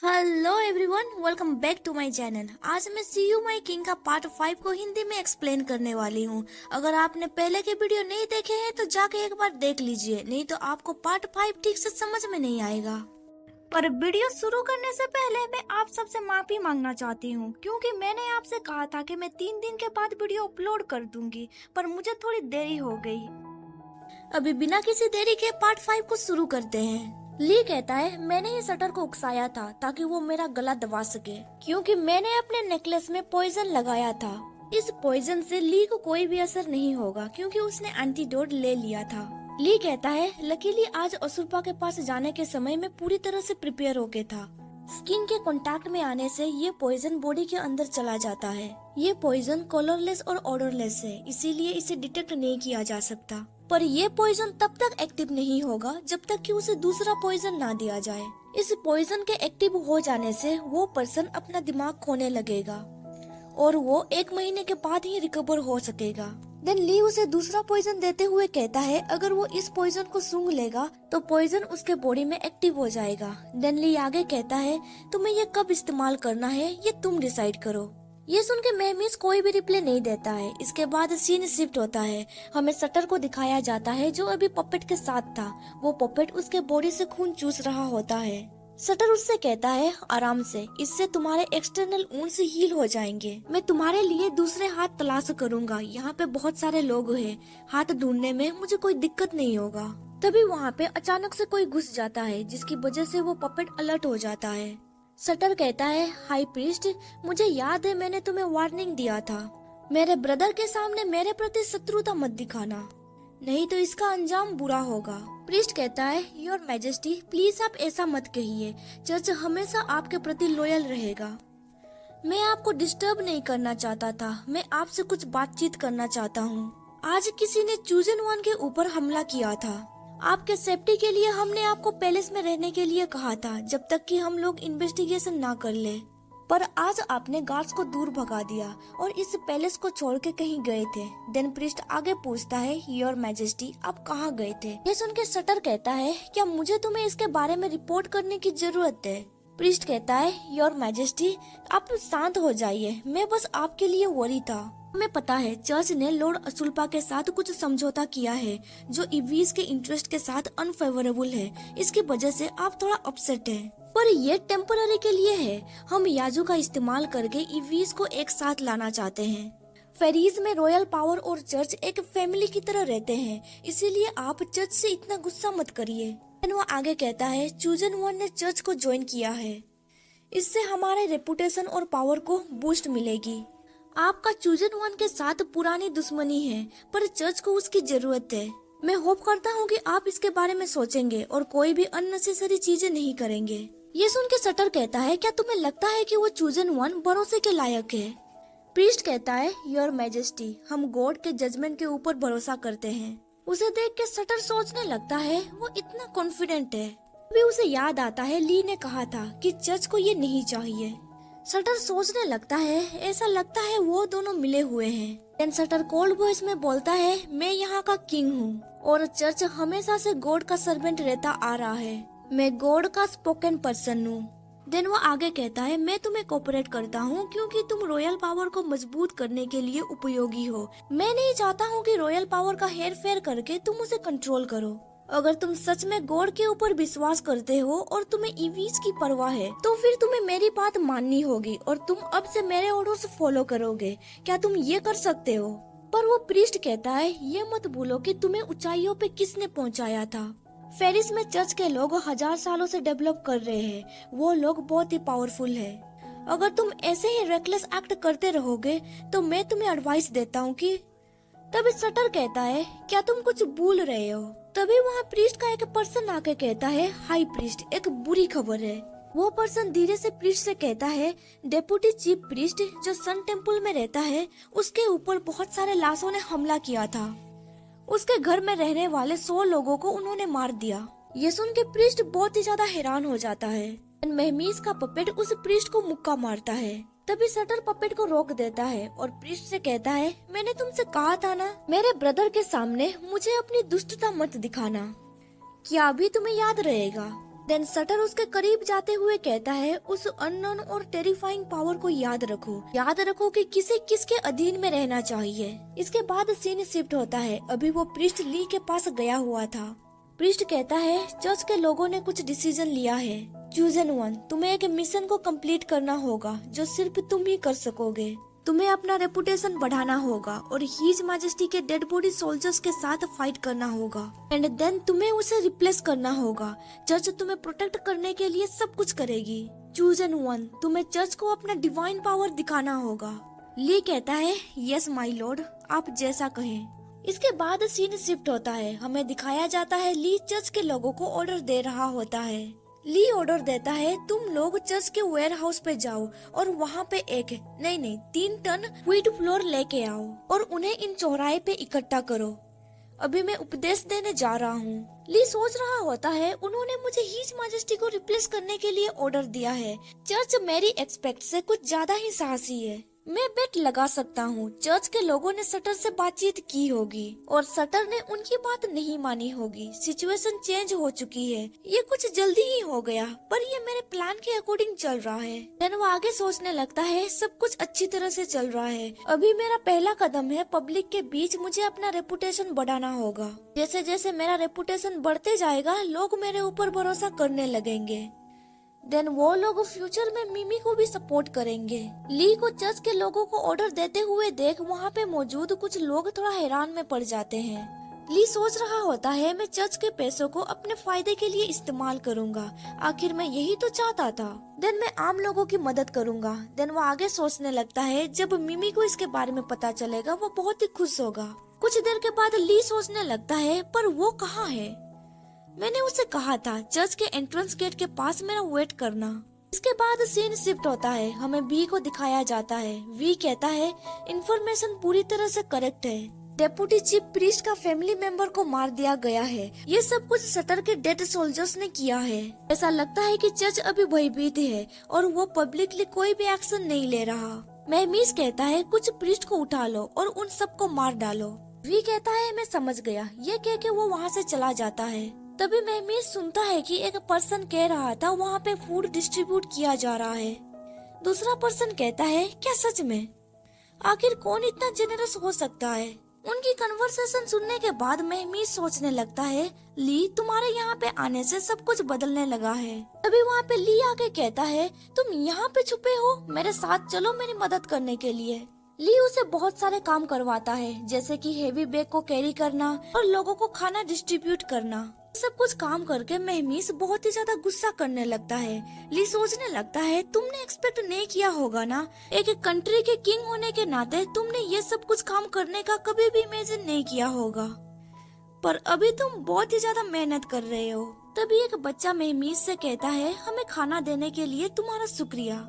Hello everyone, welcome back to my channel. आज मैं see you my king का part 5 को हिंदी में एक्सप्लेन करने वाली हूँ। अगर आपने पहले के वीडियो नहीं देखे हैं तो जाके एक बार देख लीजिए, नहीं तो आपको पार्ट 5 ठीक से समझ में नहीं आएगा। पर वीडियो शुरू करने से पहले मैं आप सबसे माफी मांगना चाहती हूँ, क्योंकि मैंने आपसे कहा था कि मैं 3 दिन के बाद वीडियो अपलोड कर दूंगी, पर मुझे थोड़ी देरी हो गई। अभी बिना किसी देरी के पार्ट 5 को शुरू करते हैं। ली कहता है, मैंने ही शटर को उकसाया था ताकि वो मेरा गला दबा सके, क्योंकि मैंने अपने नेकलेस में पॉइजन लगाया था। इस पॉइजन से ली को कोई भी असर नहीं होगा क्योंकि उसने एंटीडोट ले लिया था। ली कहता है, लकीली आज असुरपा के पास जाने के समय में पूरी तरह से प्रिपेयर होके था। स्किन के कांटेक्ट में आने से ये पॉइजन बॉडी के अंदर चला जाता है। ये पॉइजन कलरलेस और ऑडरलेस है, इसीलिए इसे डिटेक्ट नहीं किया जा सकता। पर ये पॉइजन तब तक एक्टिव नहीं होगा जब तक कि उसे दूसरा पॉइजन ना दिया जाए। इस पॉइजन के एक्टिव हो जाने से वो पर्सन अपना दिमाग खोने लगेगा और वो 1 महीने के बाद ही रिकवर हो सकेगा। देन ली उसे दूसरा पॉइजन देते हुए कहता है, अगर वो इस पॉइजन को सूंघ लेगा तो पॉइजन उसके बॉडी में एक्टिव हो जाएगा। देन ली आगे कहता है, तुम्हें ये कब इस्तेमाल करना है ये तुम डिसाइड करो। ये सुन के मेहमीज कोई भी रिप्लाई नहीं देता है। इसके बाद सीन शिफ्ट होता है। हमें शटर को दिखाया जाता है जो अभी पपेट के साथ था। वो पपेट उसके बॉडी से खून चूस रहा होता है। शटर उससे कहता है, आराम से, इससे तुम्हारे एक्सटर्नल वुंड्स हील हो जाएंगे। मैं तुम्हारे लिए दूसरे हाथ तलाश करूंगा। यहाँ पे बहुत सारे लोग हैं, हाथ ढूंढने में मुझे कोई दिक्कत नहीं होगा। तभी वहाँ पे अचानक से कोई घुस जाता है, जिसकी वजह से वो पपेट अलर्ट हो जाता है। शटर कहता है, हाई प्रीस्ट, मुझे याद है मैंने तुम्हें वार्निंग दिया था। मेरे ब्रदर के सामने मेरे प्रति शत्रुता मत दिखाना, नहीं तो इसका अंजाम बुरा होगा। प्रीस्ट कहता है, योर मैजेस्टी, प्लीज आप ऐसा मत कहिए। चर्च हमेशा आपके प्रति लॉयल रहेगा। मैं आपको डिस्टर्ब नहीं करना चाहता था, मैं आपसे कुछ बातचीत करना चाहता हूँ। आज किसी ने चूजन वन के ऊपर हमला किया था। आपके सेफ्टी के लिए हमने आपको पैलेस में रहने के लिए कहा था जब तक कि हम लोग इन्वेस्टिगेशन ना कर ले, पर आज आपने गार्ड्स को दूर भगा दिया और इस पैलेस को छोड़ के कहीं गए थे। देन प्रीस्ट आगे पूछता है, योर मैजेस्टी, आप कहाँ गए थे? ये सुन के शटर कहता है, क्या मुझे तुम्हें इसके बारे में रिपोर्ट करने की जरूरत है? प्रीस्ट कहता है, योर मैजेस्टी, आप शांत हो जाइए, मैं बस आपके लिए वरी था। हमें पता है चर्च ने लॉर्ड असुल्पा के साथ कुछ समझौता किया है जो इवीज के इंटरेस्ट के साथ अनफेवरेबल है। इसकी वजह से आप थोड़ा अपसेट हैं, पर ये टेम्पररी के लिए है। हम याजू का इस्तेमाल करके इवीज को एक साथ लाना चाहते हैं। फेरीज में रॉयल पावर और चर्च एक फैमिली की तरह रहते हैं, इसीलिए आप चर्च से इतना गुस्सा मत करिए। वो आगे कहता है, चूजन वन ने चर्च को ज्वाइन किया है, इससे हमारे रेपुटेशन और पावर को बूस्ट मिलेगी। आपका चूजन वन के साथ पुरानी दुश्मनी है, पर चर्च को उसकी जरूरत है। मैं होप करता हूँ कि आप इसके बारे में सोचेंगे और कोई भी अननेसेसरी चीजें नहीं करेंगे। ये सुन के शटर कहता है, क्या तुम्हें लगता है कि वो चूजन वन भरोसे के लायक है? प्रीस्ट कहता है, योर मैजेस्टी, हम गॉड के जजमेंट के ऊपर भरोसा करते हैं। उसे देख के शटर सोचने लगता है, वो इतना कॉन्फिडेंट है। अभी उसे याद आता है ली ने कहा था कि चर्च को ये नहीं चाहिए। शटर सोचने लगता है, ऐसा लगता है वो दोनों मिले हुए हैं। देन शटर कोल्ड वॉइस में बोलता है, मैं यहाँ का किंग हूँ और चर्च हमेशा से गॉड का सर्वेंट रहता आ रहा है। मैं गॉड का स्पोकन पर्सन हूँ। देन वो आगे कहता है, मैं तुम्हें कोऑपरेट करता हूँ क्योंकि तुम रॉयल पावर को मजबूत करने के लिए उपयोगी हो। मैं नहीं चाहता हूँ कि रॉयल पावर का हेर फेर करके तुम उसे कंट्रोल करो। अगर तुम सच में गॉड के ऊपर विश्वास करते हो और तुम्हें इवीज की परवाह है, तो फिर तुम्हें मेरी बात माननी होगी और तुम अब से मेरे ऑर्डर्स फॉलो करोगे। क्या तुम ये कर सकते हो? पर वो प्रीस्ट कहता है, ये मत भूलो कि तुम्हें ऊंचाइयों पे किसने पहुंचाया था। फेरिस में चर्च के लोग 1000 सालों से डेवलप कर रहे हैं, वो लोग बहुत ही पावरफुल है। अगर तुम ऐसे ही रेकलेस एक्ट करते रहोगे तो मैं तुम्हें एडवाइस देता हूँ कि। तभी शटर कहता है, क्या तुम कुछ भूल रहे हो? तभी वहाँ प्रीस्ट का एक पर्सन आके कहता है, हाई प्रीस्ट, एक बुरी खबर है। वो पर्सन धीरे से प्रीस्ट से कहता है, डेप्यूटी चीफ प्रीस्ट जो सन टेम्पल में रहता है, उसके ऊपर बहुत सारे लाशों ने हमला किया था। उसके घर में रहने वाले 100 लोगों को उन्होंने मार दिया। ये सुन के प्रीस्ट बहुत ही ज्यादा हैरान हो जाता है। मेहमीज का पपेट उस प्रीस्ट को मुक्का मारता है। तभी शटर पपेट को रोक देता है और प्रीस्ट से कहता है, मैंने तुमसे कहा था ना, मेरे ब्रदर के सामने मुझे अपनी दुष्टता मत दिखाना। क्या अभी तुम्हें याद रहेगा? देन सटर उसके करीब जाते हुए कहता है, उस अननोन और टेरिफाइंग पावर को याद रखो कि किसे किसके अधीन में रहना चाहिए। इसके बाद सीन शिफ्ट होता है। अभी वो प्रीस्ट ली के पास गया हुआ था। प्रीस्ट कहता है, चर्च के लोगों ने कुछ डिसीजन लिया है। चूजन वन, तुम्हें एक मिशन को कंप्लीट करना होगा जो सिर्फ तुम ही कर सकोगे। तुम्हें अपना रेपुटेशन बढ़ाना होगा और हीज मैजेस्टी के डेड बॉडी सोल्जर्स के साथ फाइट करना होगा एंड देन तुम्हें उसे रिप्लेस करना होगा। चर्च तुम्हें प्रोटेक्ट करने के लिए सब कुछ करेगी। चूजन वन, तुम्हें चर्च को अपना डिवाइन पावर दिखाना होगा। ली कहता है, यस माय लॉर्ड, आप जैसा कहें। इसके बाद सीन शिफ्ट होता है। हमें दिखाया जाता है ली चर्च के लोगों को ऑर्डर दे रहा होता है। ली ऑर्डर देता है, तुम लोग चर्च के वेयर हाउस पे जाओ और वहाँ पे 3 टन व्हीट फ्लोर लेके आओ और उन्हें इन चौराहे पे इकट्ठा करो। अभी मैं उपदेश देने जा रहा हूँ। ली सोच रहा होता है, उन्होंने मुझे हीज मैजेस्टी को रिप्लेस करने के लिए ऑर्डर दिया है। चर्च मेरी एक्सपेक्ट से कुछ ज्यादा ही साहसी है। मैं बेट लगा सकता हूँ चर्च के लोगों ने सटर से बातचीत की होगी और सटर ने उनकी बात नहीं मानी होगी। सिचुएशन चेंज हो चुकी है। ये कुछ जल्दी ही हो गया, पर ये मेरे प्लान के अकॉर्डिंग चल रहा है। देन वो आगे सोचने लगता है, सब कुछ अच्छी तरह से चल रहा है। अभी मेरा पहला कदम है, पब्लिक के बीच मुझे अपना रेपुटेशन बढ़ाना होगा। जैसे जैसे मेरा रेपुटेशन बढ़ते जाएगा, लोग मेरे ऊपर भरोसा करने लगेंगे। देन वो लोग फ्यूचर में मिमी को भी सपोर्ट करेंगे। ली को चर्च के लोगों को ऑर्डर देते हुए देख वहाँ पे मौजूद कुछ लोग थोड़ा हैरान में पड़ जाते हैं। ली सोच रहा होता है, मैं चर्च के पैसों को अपने फायदे के लिए इस्तेमाल करूंगा। आखिर मैं यही तो चाहता था। देन मैं आम लोगों की मदद करूंगा। देन वो आगे सोचने लगता है, जब मिमी को इसके बारे में पता चलेगा वो बहुत ही खुश होगा। कुछ देर के बाद ली सोचने लगता है, पर वो कहाँ है? मैंने उसे कहा था चर्च के एंट्रेंस गेट के पास मेरा वेट करना। इसके बाद सीन शिफ्ट होता है। हमें बी को दिखाया जाता है। वी कहता है, इन्फॉर्मेशन पूरी तरह से करेक्ट है। डेप्यूटी चीफ प्रीस्ट का फैमिली मेंबर को मार दिया गया है। ये सब कुछ सटर के डेड सोल्जर्स ने किया है। ऐसा लगता है कि चर्च अभी भयभीत है और वो पब्लिकली कोई भी एक्शन नहीं ले रहा। महमीस कहता है, कुछ प्रीस्ट को उठा लो और उन सबको मार डालो। वी कहता है, मैं समझ गया। ये कह के वो वहाँ से चला जाता है। तभी महमीस सुनता है कि एक पर्सन कह रहा था वहाँ पे फूड डिस्ट्रीब्यूट किया जा रहा है। दूसरा पर्सन कहता है, क्या सच में? आखिर कौन इतना जेनरस हो सकता है? उनकी कन्वर्सेशन सुनने के बाद महमीस सोचने लगता है, ली तुम्हारे यहाँ पे आने से सब कुछ बदलने लगा है। तभी वहाँ पे ली आके कहता है, तुम यहाँ पे छुपे हो, मेरे साथ चलो मेरी मदद करने के लिए। ली उसे बहुत सारे काम करवाता है, जैसे कि हेवी बैग को कैरी करना और लोगों को खाना डिस्ट्रीब्यूट करना। सब कुछ काम करके महमीस बहुत ही ज्यादा गुस्सा करने लगता है। ली सोचने लगता है, तुमने एक्सपेक्ट नहीं किया होगा ना, एक कंट्री के किंग होने के नाते तुमने ये सब कुछ काम करने का कभी भी इमेजिन नहीं किया होगा, पर अभी तुम बहुत ही ज्यादा मेहनत कर रहे हो। तभी एक बच्चा महमीस से कहता है, हमें खाना देने के लिए तुम्हारा शुक्रिया।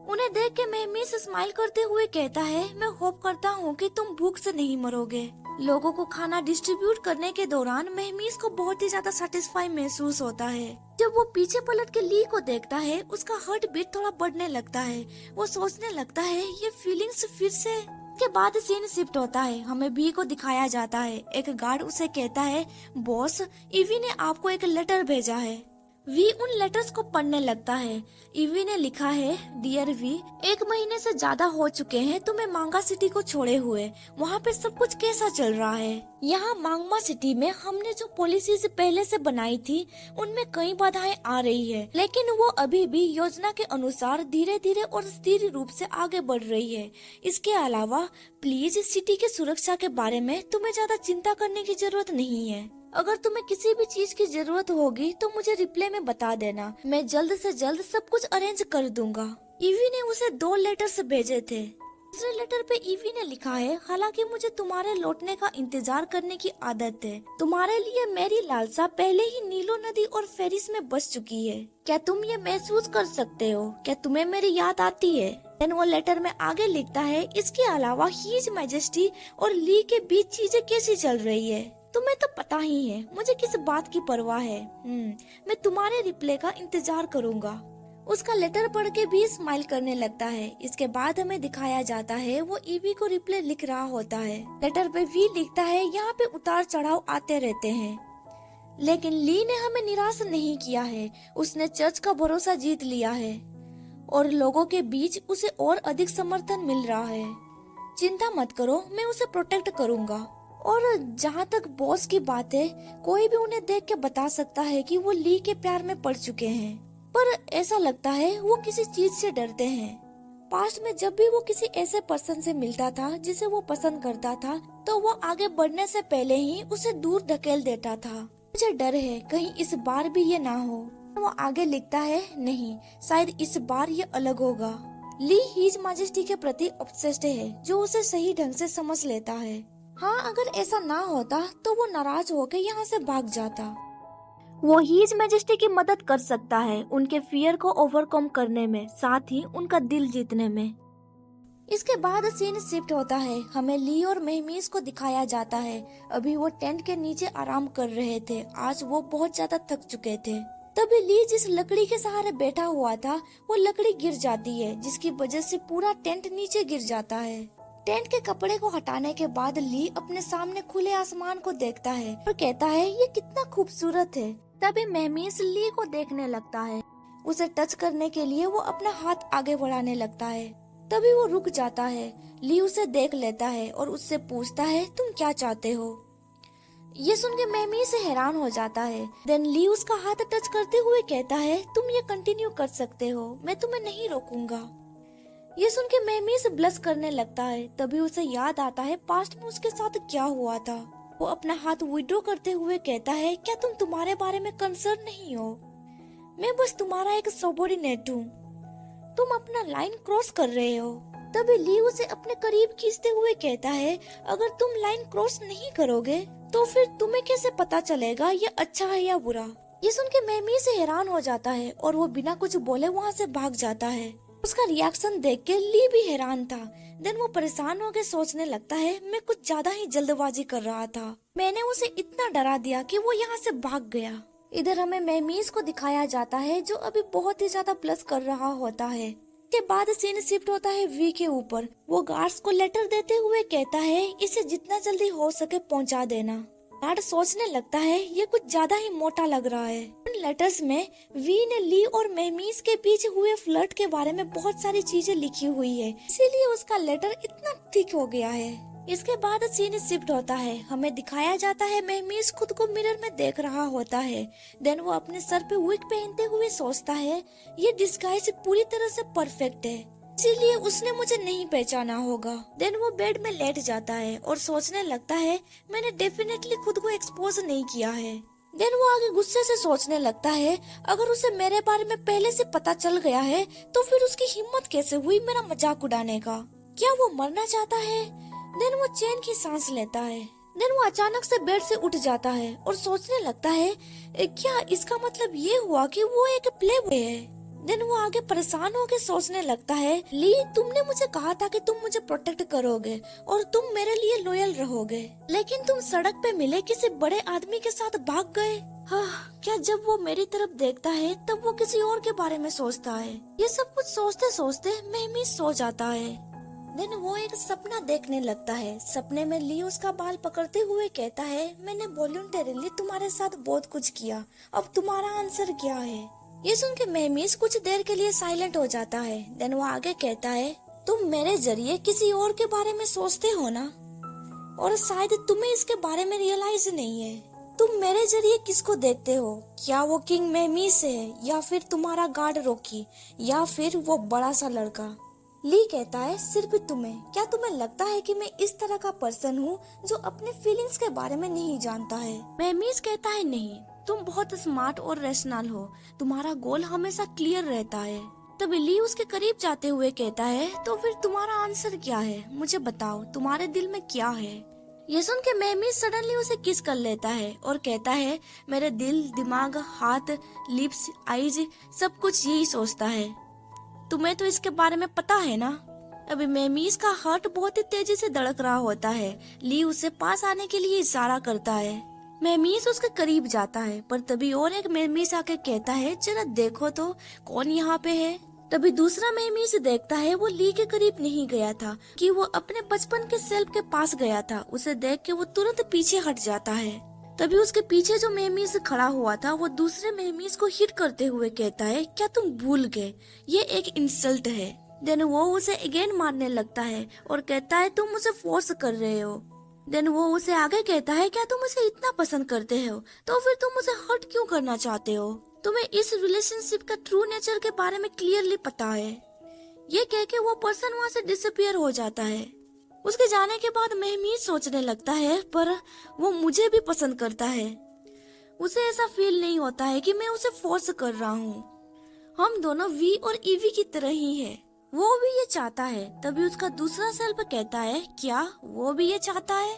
उन्हें देख के महमीस स्माइल करते हुए कहता है, मैं होप करता हूँ कि तुम भूख से नहीं मरोगे। लोगों को खाना डिस्ट्रीब्यूट करने के दौरान महमीस को बहुत ही ज्यादा सेटिस्फाई महसूस होता है। जब वो पीछे पलट के ली को देखता है, उसका हार्ट बीट थोड़ा बढ़ने लगता है। वो सोचने लगता है, ये फीलिंग्स फिर से। के बाद सीन शिफ्ट होता है। हमें बी को दिखाया जाता है। एक गार्ड उसे कहता है, बॉस, ईवी ने आपको एक लेटर भेजा है। वी उन लेटर्स को पढ़ने लगता है। ईवी ने लिखा है, डियर वी, 1 महीने से ज्यादा हो चुके हैं तुम्हें मांगा सिटी को छोड़े हुए। वहाँ पे सब कुछ कैसा चल रहा है? यहाँ मांगमा सिटी में हमने जो पॉलिसीज पहले से बनाई थी उनमें कई बाधाएं आ रही है, लेकिन वो अभी भी योजना के अनुसार धीरे धीरे और स्थिर रूप से आगे बढ़ रही है। इसके अलावा प्लीज सिटी की सुरक्षा के बारे में तुम्हें ज्यादा चिंता करने की जरूरत नहीं है। अगर तुम्हें किसी भी चीज की जरूरत होगी तो मुझे रिप्लाई में बता देना, मैं जल्द से जल्द सब कुछ अरेंज कर दूंगा। ईवी ने उसे 2 लेटर्स भेजे थे। दूसरे लेटर पे ईवी ने लिखा है, हालांकि मुझे तुम्हारे लौटने का इंतजार करने की आदत है। तुम्हारे लिए मेरी लालसा पहले ही नीलो नदी और फेरिस में बस चुकी है। क्या तुम ये महसूस कर सकते हो? क्या तुम्हें मेरी याद आती है? देन वो लेटर में आगे लिखता है, इसके अलावा हीज मैजेस्टी और ली के बीच चीजें कैसी चल रही है तुम्हें तो पता ही है। मुझे किस बात की परवाह है। मैं तुम्हारे रिप्लाई का इंतजार करूंगा। उसका लेटर पढ़ के भी स्माइल करने लगता है। इसके बाद हमें दिखाया जाता है वो ईवी को रिप्लाई लिख रहा होता है। लेटर पे वी लिखता है, यहाँ पे उतार चढ़ाव आते रहते हैं, लेकिन ली ने हमें निराश नहीं किया है। उसने चर्च का भरोसा जीत लिया है और लोगों के बीच उसे और अधिक समर्थन मिल रहा है। चिंता मत करो, मैं उसे प्रोटेक्ट करूंगा। और जहाँ तक बॉस की बात है, कोई भी उन्हें देख के बता सकता है कि वो ली के प्यार में पड़ चुके हैं, पर ऐसा लगता है वो किसी चीज से डरते हैं। पास्ट में जब भी वो किसी ऐसे पर्सन से मिलता था जिसे वो पसंद करता था, तो वो आगे बढ़ने से पहले ही उसे दूर धकेल देता था। मुझे डर है कहीं इस बार भी ये ना हो। वो आगे लिखता है, नहीं, शायद इस बार ये अलग होगा। ली हिज मैजेस्टी के प्रति ऑब्सेस्ड है, जो उसे सही ढंग से समझ लेता है। हाँ, अगर ऐसा ना होता तो वो नाराज होकर यहाँ से भाग जाता। वो हीज मैजेस्टी की मदद कर सकता है उनके फियर को ओवरकम करने में, साथ ही उनका दिल जीतने में। इसके बाद सीन शिफ्ट होता है। हमें ली और मेहमीज को दिखाया जाता है। अभी वो टेंट के नीचे आराम कर रहे थे। आज वो बहुत ज्यादा थक चुके थे। तभी ली जिस लकड़ी के सहारे बैठा हुआ था, वो लकड़ी गिर जाती है, जिसकी वजह से पूरा टेंट नीचे गिर जाता है। टेंट के कपड़े को हटाने के बाद ली अपने सामने खुले आसमान को देखता है और कहता है, ये कितना खूबसूरत है। तभी मेहमीज ली को देखने लगता है। उसे टच करने के लिए वो अपना हाथ आगे बढ़ाने लगता है। तभी वो रुक जाता है। ली उसे देख लेता है और उससे पूछता है, तुम क्या चाहते हो? ये सुन के मेहमी से हैरान हो जाता है। देन ली उसका हाथ टच करते हुए कहता है, तुम ये कंटिन्यू कर सकते हो, मैं तुम्हें नहीं रोकूंगा। ये सुन के मेहमी से ब्लश करने लगता है। तभी उसे याद आता है पास्ट में उसके साथ क्या हुआ था। वो अपना हाथ विड्रॉ करते हुए कहता है, क्या तुम तुम्हारे बारे में कंसर्न नहीं हो? मैं बस तुम्हारा एक सबॉर्डिनेट हूँ। तुम अपना लाइन क्रॉस कर रहे हो। तभी ली उसे अपने करीब खींचते हुए कहता है, अगर तुम लाइन क्रॉस नहीं करोगे तो फिर तुम्हें कैसे पता चलेगा ये अच्छा है या बुरा? ये सुन के मेहमी से हैरान हो जाता है और वो बिना कुछ बोले वहाँ से भाग जाता है। उसका रिएक्शन देख के ली भी हैरान था। देन वो परेशान होकर सोचने लगता है, मैं कुछ ज्यादा ही जल्दबाजी कर रहा था। मैंने उसे इतना डरा दिया कि वो यहाँ से भाग गया। इधर हमें मेहमीज को दिखाया जाता है, जो अभी बहुत ही ज्यादा प्लस कर रहा होता है। के बाद सीन शिफ्ट होता है वी के ऊपर। वो गार्ड्स को लेटर देते हुए कहता है, इसे जितना जल्दी हो सके पहुंचा देना। गार्ड सोचने लगता है, ये कुछ ज्यादा ही मोटा लग रहा है। इन लेटर्स में वी ने ली और मेहमीज के बीच हुए फ्लर्ट के बारे में बहुत सारी चीजें लिखी हुई है, इसीलिए उसका लेटर इतना थिक हो गया है। इसके बाद सीन शिफ्ट होता है। हमें दिखाया जाता है मेहमीज खुद को मिरर में देख रहा होता है। देन वो अपने सर पे विग पहनते हुए सोचता है, ये डिस्गाइज पूरी तरह से परफेक्ट है, इसीलिए उसने मुझे नहीं पहचाना होगा। देन वो बेड में लेट जाता है और सोचने लगता है, मैंने डेफिनेटली खुद को एक्सपोज नहीं किया है। देन वो आगे गुस्से से सोचने लगता है, अगर उसे मेरे बारे में पहले से पता चल गया है तो फिर उसकी हिम्मत कैसे हुई मेरा मजाक उड़ाने का? क्या वो मरना चाहता है? देन वो चैन की सांस लेता है। देन वो अचानक से बेड से उठ जाता है और सोचने लगता है, क्या इसका मतलब ये हुआ कि वो एक प्लेबॉय है? देन वो आगे परेशान होकर सोचने लगता है, ली तुमने मुझे कहा था कि तुम मुझे प्रोटेक्ट करोगे और तुम मेरे लिए लॉयल रहोगे, लेकिन तुम सड़क पे मिले किसी बड़े आदमी के साथ भाग गए। हाँ, क्या जब वो मेरी तरफ देखता है तब वो किसी और के बारे में सोचता है? ये सब कुछ सोचते सोचते मेहमी सो जाता है। देन वो एक सपना देखने लगता है। सपने में ली उसका बाल पकड़ते हुए कहता है, मैंने वॉलंटरीली तुम्हारे साथ बहुत कुछ किया, अब तुम्हारा आंसर क्या है? ये सुन के मेहमीज कुछ देर के लिए साइलेंट हो जाता है। देन वो आगे कहता है, तुम मेरे जरिए किसी और के बारे में सोचते हो ना, और शायद तुम्हें इसके बारे में रियलाइज नहीं है। तुम मेरे जरिए किसको देखते हो? क्या वो किंग मेहमीज है, या फिर तुम्हारा गार्ड रॉकी, या फिर वो बड़ा सा लड़का? ली कहता है, सिर्फ तुम्हें। क्या तुम्हें लगता है कि मैं इस तरह का पर्सन हूँ जो अपने फीलिंग्स के बारे में नहीं जानता है? मेहमीज कहता है, नहीं, तुम बहुत स्मार्ट और रैशनल हो, तुम्हारा गोल हमेशा क्लियर रहता है। तभी ली उसके करीब जाते हुए कहता है, तो फिर तुम्हारा आंसर क्या है? मुझे बताओ, तुम्हारे दिल में क्या है? ये सुन के मेहमीज सडनली उसे किस कर लेता है और कहता है, मेरे दिल, दिमाग, हाथ, लिप्स, आईज, सब कुछ यही सोचता है। तुम्हें तो इसके बारे में पता है ना? अभी मेहमीज का हार्ट बहुत ही तेजी से धड़क रहा होता है। ली उसे पास आने के लिए इशारा करता है। मेहमीज उसके करीब जाता है, पर तभी और एक मेहमीज आके कहता है, जरा देखो तो कौन यहाँ पे है। तभी दूसरा मेहमीज देखता है वो ली के करीब नहीं गया था, कि वो अपने बचपन के सेल्फ के पास गया था। उसे देख के वो तुरंत पीछे हट जाता है। तभी उसके पीछे जो मेहमीस खड़ा हुआ था वो दूसरे मेहमीस को हिट करते हुए कहता है, क्या तुम भूल गए, ये एक इंसल्ट है। देन वो उसे अगेन मारने लगता है और कहता है, तुम मुझे फोर्स कर रहे हो। देन वो उसे आगे कहता है, क्या तुम मुझे इतना पसंद करते हो तो फिर तुम मुझे हर्ट क्यों करना चाहते हो, तुम्हें इस रिलेशनशिप का ट्रू नेचर के बारे में क्लियरली पता है। ये कह के वो पर्सन वहाँ से डिसअपियर हो जाता है। उसके जाने के बाद मेहमीद सोचने लगता है, पर वो मुझे भी पसंद करता है। उसे ऐसा फील नहीं होता है कि मैं उसे फोर्स कर रहा हूँ। हम दोनों वी और ईवी की तरह ही है। वो भी ये चाहता है। तभी उसका दूसरा सेल्फ कहता है, क्या वो भी ये चाहता है?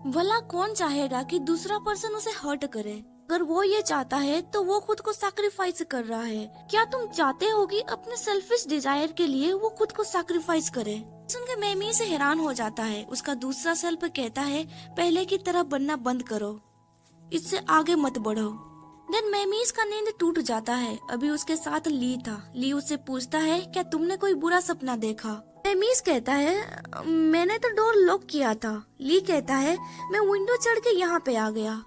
भला कौन चाहेगा कि दूसरा पर्सन उसे हर्ट करे? अगर वो ये चाहता है तो वो खुद को सैक्रिफाइस कर रहा है। क्या तुम चाहते हो कि अपने सेल्फिश डिजायर के लिए वो खुद को सैक्रिफाइस करे? सुनकर मेहमी से हैरान हो जाता है। उसका दूसरा सेल्फ कहता है, पहले की तरह बनना बंद करो, इससे आगे मत बढ़ो। देन मेहमीज का नींद टूट जाता है। अभी उसके साथ ली था। ली उससे पूछता है, क्या तुमने कोई बुरा सपना देखा? मेहमीज कहता है, मैंने तो डोर लॉक किया था। ली कहता है, मैं विंडो चढ़ के यहाँ पे आ गया।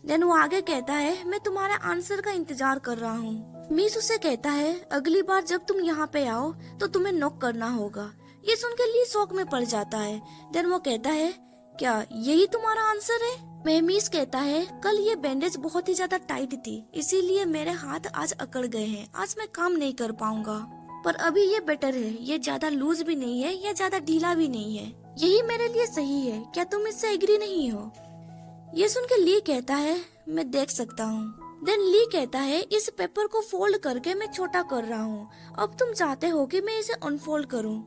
देन वो आगे कहता है, मैं तुम्हारे आंसर का इंतजार कर रहा हूँ। मीस उसे कहता है, अगली बार जब तुम यहाँ पे आओ तो तुम्हें नॉक करना होगा। ये सुन के ली शौक में पड़ जाता है। देन वो कहता है, क्या यही तुम्हारा आंसर है? मेहमीज कहता है, कल ये बैंडेज बहुत ही ज्यादा टाइट थी, इसीलिए मेरे हाथ आज अकड़ गए हैं। आज मैं काम नहीं कर पाऊंगा, पर अभी ये बेटर है। ये ज्यादा लूज भी नहीं है या ज्यादा ढीला भी नहीं है। यही मेरे लिए सही है। क्या तुम इससे एग्री नहीं हो? ये सुन के ली कहता है, मैं देख सकता हूँ। देन ली कहता है, इस पेपर को फोल्ड करके मैं छोटा कर रहा हूँ। अब तुम चाहते हो कि मैं इसे अनफोल्ड करूँ,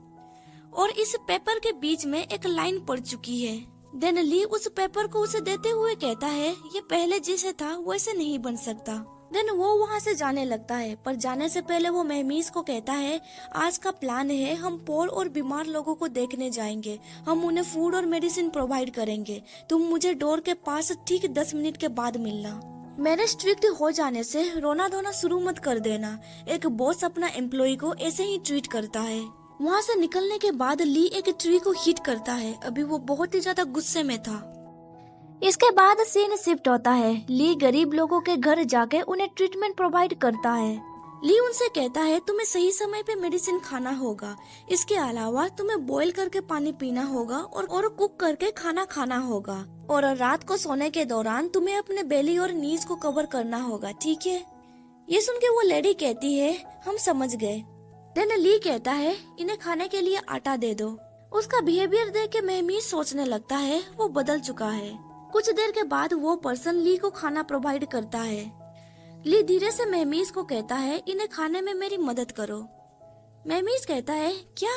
और इस पेपर के बीच में एक लाइन पड़ चुकी है। देन ली उस पेपर को उसे देते हुए कहता है, ये पहले जैसे था वैसे नहीं बन सकता। देन वो वहाँ से जाने लगता है, पर जाने से पहले वो मेहमीज को कहता है, आज का प्लान है, हम पोर और बीमार लोगों को देखने जाएंगे। हम उन्हें फूड और मेडिसिन प्रोवाइड करेंगे। तुम मुझे डोर के पास ठीक 10 मिनट के बाद मिलना। मेरे स्ट्रिक्ट हो जाने से रोना धोना शुरू मत कर देना। एक बॉस अपना एम्प्लॉय को ऐसे ही ट्रीट करता है। वहाँ से निकलने के बाद ली एक ट्री को हिट करता है। अभी वो बहुत ही ज्यादा गुस्से में था। इसके बाद सीन शिफ्ट होता है। ली गरीब लोगों के घर जाके उन्हें ट्रीटमेंट प्रोवाइड करता है। ली उनसे कहता है, तुम्हें सही समय पे मेडिसिन खाना होगा। इसके अलावा तुम्हें बॉईल करके पानी पीना होगा और कुक करके खाना खाना होगा। और रात को सोने के दौरान तुम्हें अपने बेली और नीज को कवर करना होगा, ठीक है? ये सुन के वो लेडी कहती है, हम समझ गए। देन ली कहता है, इन्हें खाने के लिए आटा दे दो। उसका बिहेवियर देख के मेहमीज सोचने लगता है वो बदल चुका है। कुछ देर के बाद वो पर्सन ली को खाना प्रोवाइड करता है। ली धीरे से मेहमीज को कहता है, इन्हें खाने में मेरी मदद करो। मेहमीज कहता है, क्या?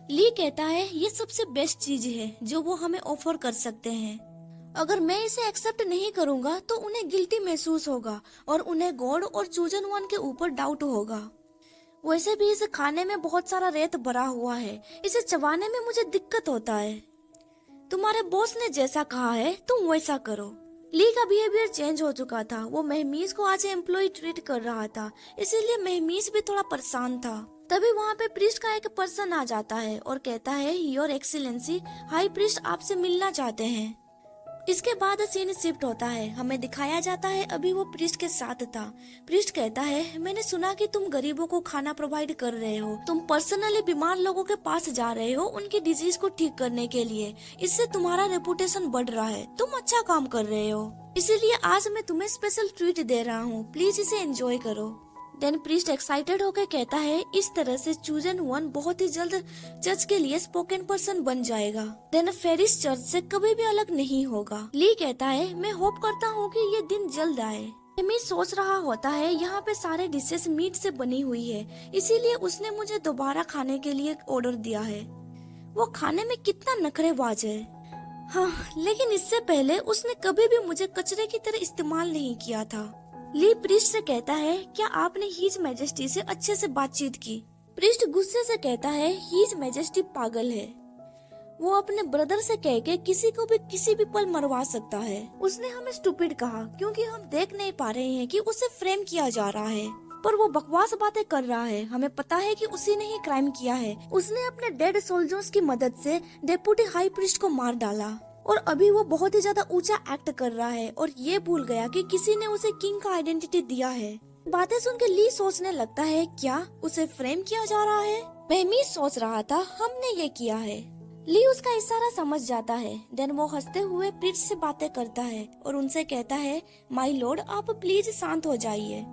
ली कहता है, ये सबसे बेस्ट चीज है जो वो हमें ऑफर कर सकते हैं। अगर मैं इसे एक्सेप्ट नहीं करूँगा तो उन्हें गिल्टी महसूस होगा और उन्हें गॉड और चूजन वन के ऊपर डाउट होगा। वैसे भी इस खाने में बहुत सारा रेत भरा हुआ है, इसे चबाने में मुझे दिक्कत होता है। तुम्हारे बॉस ने जैसा कहा है तुम वैसा करो। ली का बिहेवियर चेंज हो चुका था। वो मेहमीज को आज एम्प्लॉय ट्रीट कर रहा था, इसीलिए मेहमीज भी थोड़ा परेशान था। तभी वहाँ पे प्रीस्ट का एक पर्सन आ जाता है और कहता है, योर एक्सीलेंसी, हाई प्रीस्ट आपसे मिलना चाहते हैं। इसके बाद सीन शिफ्ट होता है। हमें दिखाया जाता है अभी वो प्रीस्ट के साथ था। प्रीस्ट कहता है, मैंने सुना कि तुम गरीबों को खाना प्रोवाइड कर रहे हो। तुम पर्सनली बीमार लोगों के पास जा रहे हो उनकी डिजीज को ठीक करने के लिए। इससे तुम्हारा रेपुटेशन बढ़ रहा है। तुम अच्छा काम कर रहे हो, इसीलिए आज मैं तुम्हें स्पेशल ट्रीट दे रहा हूँ। प्लीज इसे एंजॉय करो। देन प्रीस्ट एक्साइटेड होकर कहता है, इस तरह से चूजन वन बहुत ही जल्द चर्च के लिए स्पोकन पर्सन बन जाएगा। देन फेरिस चर्च से कभी भी अलग नहीं होगा। ली कहता है, मैं होप करता हूँ कि ये दिन जल्द आए। एमी सोच रहा होता है, यहाँ पे सारे डिशेस मीट से बनी हुई है, इसीलिए उसने मुझे दोबारा खाने के लिए ऑर्डर दिया है। वो खाने में कितना नखरेबाज है। हाँ, लेकिन इससे पहले उसने कभी भी मुझे कचरे की तरह इस्तेमाल नहीं किया था। ली प्रीस्ट से कहता है, क्या आपने हीज मैजेस्टी से अच्छे से बातचीत की? प्रीस्ट गुस्से से कहता है, हीज मैजेस्टी पागल है। वो अपने ब्रदर से कह के किसी को भी किसी भी पल मरवा सकता है। उसने हमें स्टूपिड कहा क्योंकि हम देख नहीं पा रहे हैं कि उसे फ्रेम किया जा रहा है, पर वो बकवास बातें कर रहा है। हमें पता है कि उसी ने ही क्राइम किया है। उसने अपने डेड सोल्जर्स की मदद से डेप्यूटी हाई प्रीस्ट को मार डाला। और अभी वो बहुत ही ज्यादा ऊंचा एक्ट कर रहा है और ये भूल गया कि किसी ने उसे किंग का आइडेंटिटी दिया है। बातें सुन के ली सोचने लगता है क्या उसे फ्रेम किया जा रहा है। महमी सोच रहा था हमने ये किया है। ली उसका इशारा समझ जाता है। देन वो हंसते हुए प्रीच से बातें करता है और उनसे कहता है माय लॉर्ड आप प्लीज शांत हो जाइए।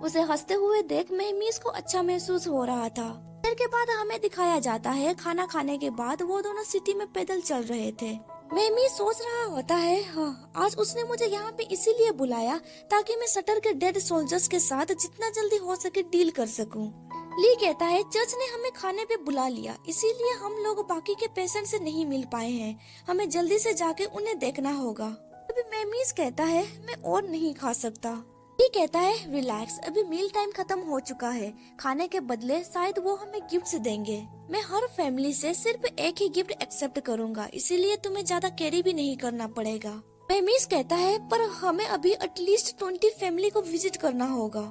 उसे हंसते हुए देख महमीज को अच्छा महसूस हो रहा था। देर के बाद हमें दिखाया जाता है खाना खाने के बाद वो दोनों सिटी में पैदल चल रहे थे। महमीज सोच रहा होता है हाँ, आज उसने मुझे यहाँ पे इसीलिए बुलाया ताकि मैं शटर के डेड सोल्जर्स के साथ जितना जल्दी हो सके डील कर सकूं। ली कहता है चर्च ने हमें खाने पे बुला लिया इसीलिए हम लोग बाकी के पेशेंट से नहीं मिल पाए हैं। हमें जल्दी से जाके उन्हें देखना होगा। अभी महमीज कहता है मैं और नहीं खा सकता। ली कहता है रिलैक्स, अभी मील टाइम खत्म हो चुका है। खाने के बदले शायद वो हमें गिफ्ट्स देंगे। मैं हर फैमिली से सिर्फ एक ही गिफ्ट एक्सेप्ट करूंगा इसीलिए तुम्हें ज्यादा कैरी भी नहीं करना पड़ेगा। महमीज कहता है पर हमें अभी एटलीस्ट 20 फैमिली को विजिट करना होगा।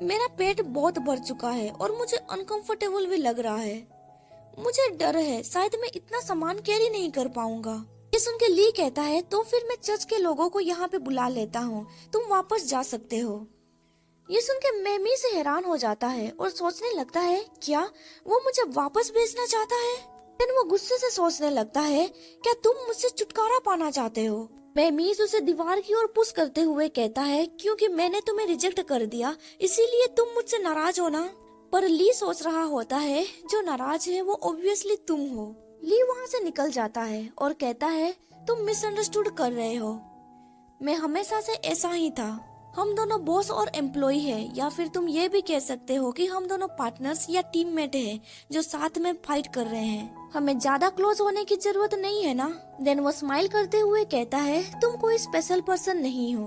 मेरा पेट बहुत भर चुका है और मुझे अनकंफर्टेबल भी लग रहा है। मुझे डर है शायद मैं इतना सामान कैरी नहीं कर पाऊंगा। ये सुन के ली कहता है तो फिर मैं चर्च के लोगों को यहाँ पे बुला लेता हूँ, तुम वापस जा सकते हो। ये सुन के महमी से हैरान हो जाता है और सोचने लगता है क्या वो मुझे वापस भेजना चाहता है। फिर वो गुस्से से सोचने लगता है क्या तुम मुझसे छुटकारा पाना चाहते हो। महमीज उसे दीवार की ओर पुश करते हुए कहता है क्योंकि मैंने तुम्हें रिजेक्ट कर दिया इसीलिए तुम मुझसे नाराज हो ना। पर ली सोच रहा होता है जो नाराज है वो ऑब्वियसली तुम हो। ली वहाँ से निकल जाता है और कहता है तुम मिसअंडरस्टूड कर रहे हो। मैं हमेशा से ऐसा ही था। हम दोनों बॉस और एम्प्लॉय हैं या फिर तुम ये भी कह सकते हो कि हम दोनों पार्टनर्स या टीममेट हैं जो साथ में फाइट कर रहे हैं। हमें ज्यादा क्लोज होने की जरूरत नहीं है ना। देन वो स्माइल करते हुए कहता है तुम कोई स्पेशल पर्सन नहीं हो।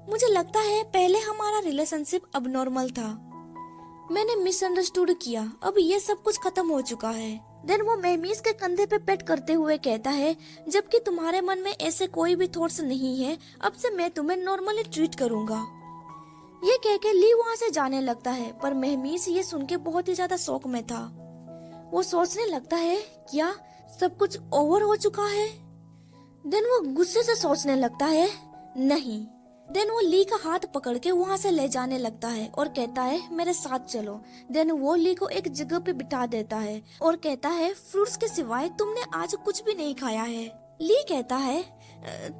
मुझे लगता है पहले हमारा रिलेशनशिप अब नॉर्मल था। मैंने मिसअंडरस्टूड किया, अब ये सब कुछ खत्म हो चुका है। देन वो महमीज के कंधे पे पेट करते हुए कहता है जबकि तुम्हारे मन में ऐसे कोई भी थॉट्स नहीं है, अब से मैं तुम्हें नॉर्मली ट्रीट करूंगा। ये कह के ली वहाँ से जाने लगता है पर महमीज ये सुन के बहुत ही ज्यादा शौक में था। वो सोचने लगता है क्या सब कुछ ओवर हो चुका है। देन वो गुस्से से सोचने लगता है नहीं। देन वो ली का हाथ पकड़ के वहाँ से ले जाने लगता है और कहता है मेरे साथ चलो। देन वो ली को एक जगह पे बिठा देता है और कहता है फ्रूट्स के सिवाय तुमने आज कुछ भी नहीं खाया है। ली कहता है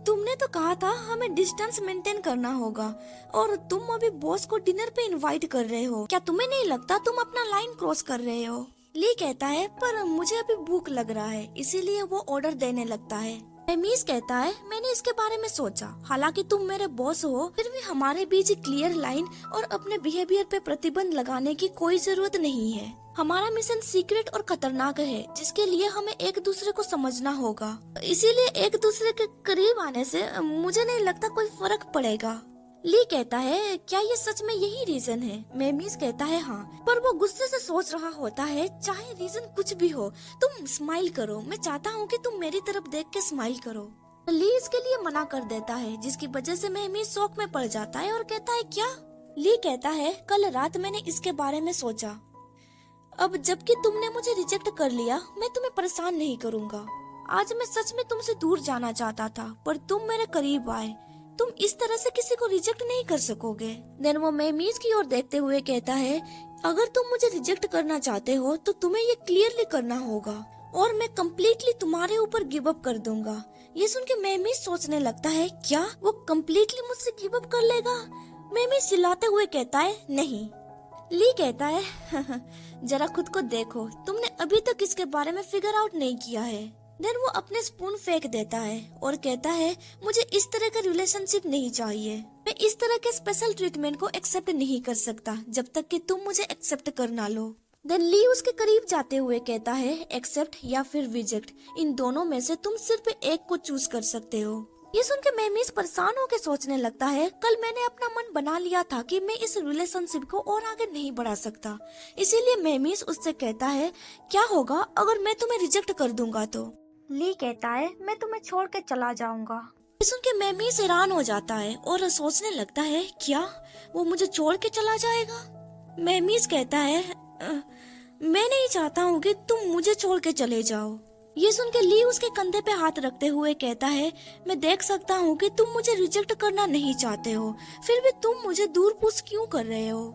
तुमने तो कहा था हमें डिस्टेंस मेंटेन करना होगा और तुम अभी बॉस को डिनर पे इनवाइट कर रहे हो। क्या तुम्हें नहीं लगता तुम अपना लाइन क्रॉस कर रहे हो। ली कहता है पर मुझे अभी भूख लग रहा है इसीलिए वो ऑर्डर देने लगता है। महमीज कहता है मैंने इसके बारे में सोचा, हालांकि तुम मेरे बॉस हो फिर भी हमारे बीच क्लियर लाइन और अपने बिहेवियर पे प्रतिबंध लगाने की कोई जरूरत नहीं है। हमारा मिशन सीक्रेट और खतरनाक है जिसके लिए हमें एक दूसरे को समझना होगा, इसीलिए एक दूसरे के करीब आने से मुझे नहीं लगता कोई फर्क पड़ेगा। ली कहता है क्या ये सच में यही रीजन है। महमीज कहता है हाँ, पर वो गुस्से से सोच रहा होता है चाहे रीजन कुछ भी हो तुम स्माइल करो, मैं चाहता हूँ कि तुम मेरी तरफ देख के स्माइल करो। ली इसके लिए मना कर देता है जिसकी वजह से महमीज शौक में पड़ जाता है और कहता है क्या। ली कहता है कल रात मैंने इसके बारे में सोचा, अब जबकि तुमने मुझे रिजेक्ट कर लिया मैं तुम्हें परेशान नहीं करूँगा। आज मैं सच में तुमसे दूर जाना चाहता था पर तुम मेरे करीब आए, तुम इस तरह से किसी को रिजेक्ट नहीं कर सकोगे। देन वो महमीज की ओर देखते हुए कहता है अगर तुम मुझे रिजेक्ट करना चाहते हो तो तुम्हें ये क्लियरली करना होगा और मैं कम्प्लीटली तुम्हारे ऊपर गिव अप कर दूंगा। ये सुन के महमीज सोचने लगता है क्या वो कम्प्लीटली मुझसे गिव अप कर लेगा। महमीज चिल्लाते हुए कहता है नहीं। ली कहता है जरा खुद को देखो, तुमने अभी तक इसके बारे में फिगर आउट नहीं किया है। देन वो अपने स्पून फेंक देता है और कहता है मुझे इस तरह का रिलेशनशिप नहीं चाहिए। मैं इस तरह के स्पेशल ट्रीटमेंट को एक्सेप्ट नहीं कर सकता जब तक कि तुम मुझे एक्सेप्ट कर ना लो। देन ली उसके करीब जाते हुए कहता है एक्सेप्ट या फिर रिजेक्ट, इन दोनों में से तुम सिर्फ एक को चूज कर सकते हो। ये सुन के महमीज परेशान होकर सोचने लगता है कल मैंने अपना मन बना लिया था कि मैं इस रिलेशनशिप को और आगे नहीं बढ़ा सकता, इसीलिए महमीज उससे कहता है क्या होगा अगर मैं तुम्हें रिजेक्ट कर दूंगा तो। ली कहता है मैं तुम्हें छोड़ के चला जाऊंगा। ये सुन के महमीज हैरान हो जाता है और सोचने लगता है क्या वो मुझे छोड़ के चला जाएगा। महमीज कहता है मैं नहीं चाहता हूँ कि तुम मुझे छोड़ के चले जाओ। ये सुन के ली उसके कंधे पे हाथ रखते हुए कहता है, मैं देख सकता हूँ कि तुम मुझे रिजेक्ट करना नहीं चाहते हो, फिर भी तुम मुझे दूर पुश क्यों कर रहे हो।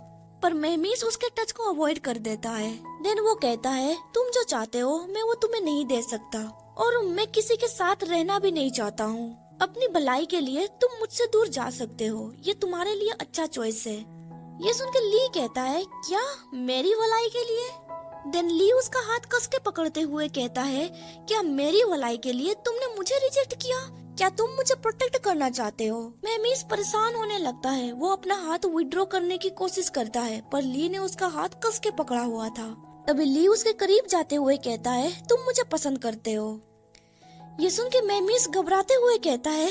पर मेहमीस उसके टच को अवॉइड कर देता है। देन वो कहता है, तुम जो चाहते हो मैं वो तुम्हें नहीं दे सकता, और मैं किसी के साथ रहना भी नहीं चाहता हूँ। अपनी भलाई के लिए तुम मुझसे दूर जा सकते हो, ये तुम्हारे लिए अच्छा चॉइस है। ये सुन के ली कहता है, क्या मेरी भलाई के लिए? देन ली उसका हाथ कस के पकड़ते हुए कहता है, क्या मेरी भलाई के लिए तुमने मुझे रिजेक्ट किया? क्या तुम मुझे प्रोटेक्ट करना चाहते हो? मेहमीस परेशान होने लगता है। वो अपना हाथ विड्रॉ करने की कोशिश करता है, पर ली ने उसका हाथ कस के पकड़ा हुआ था। तभी ली उसके करीब जाते हुए कहता है, तुम मुझे पसंद करते हो। ये सुन के मेहमीस घबराते हुए कहता है,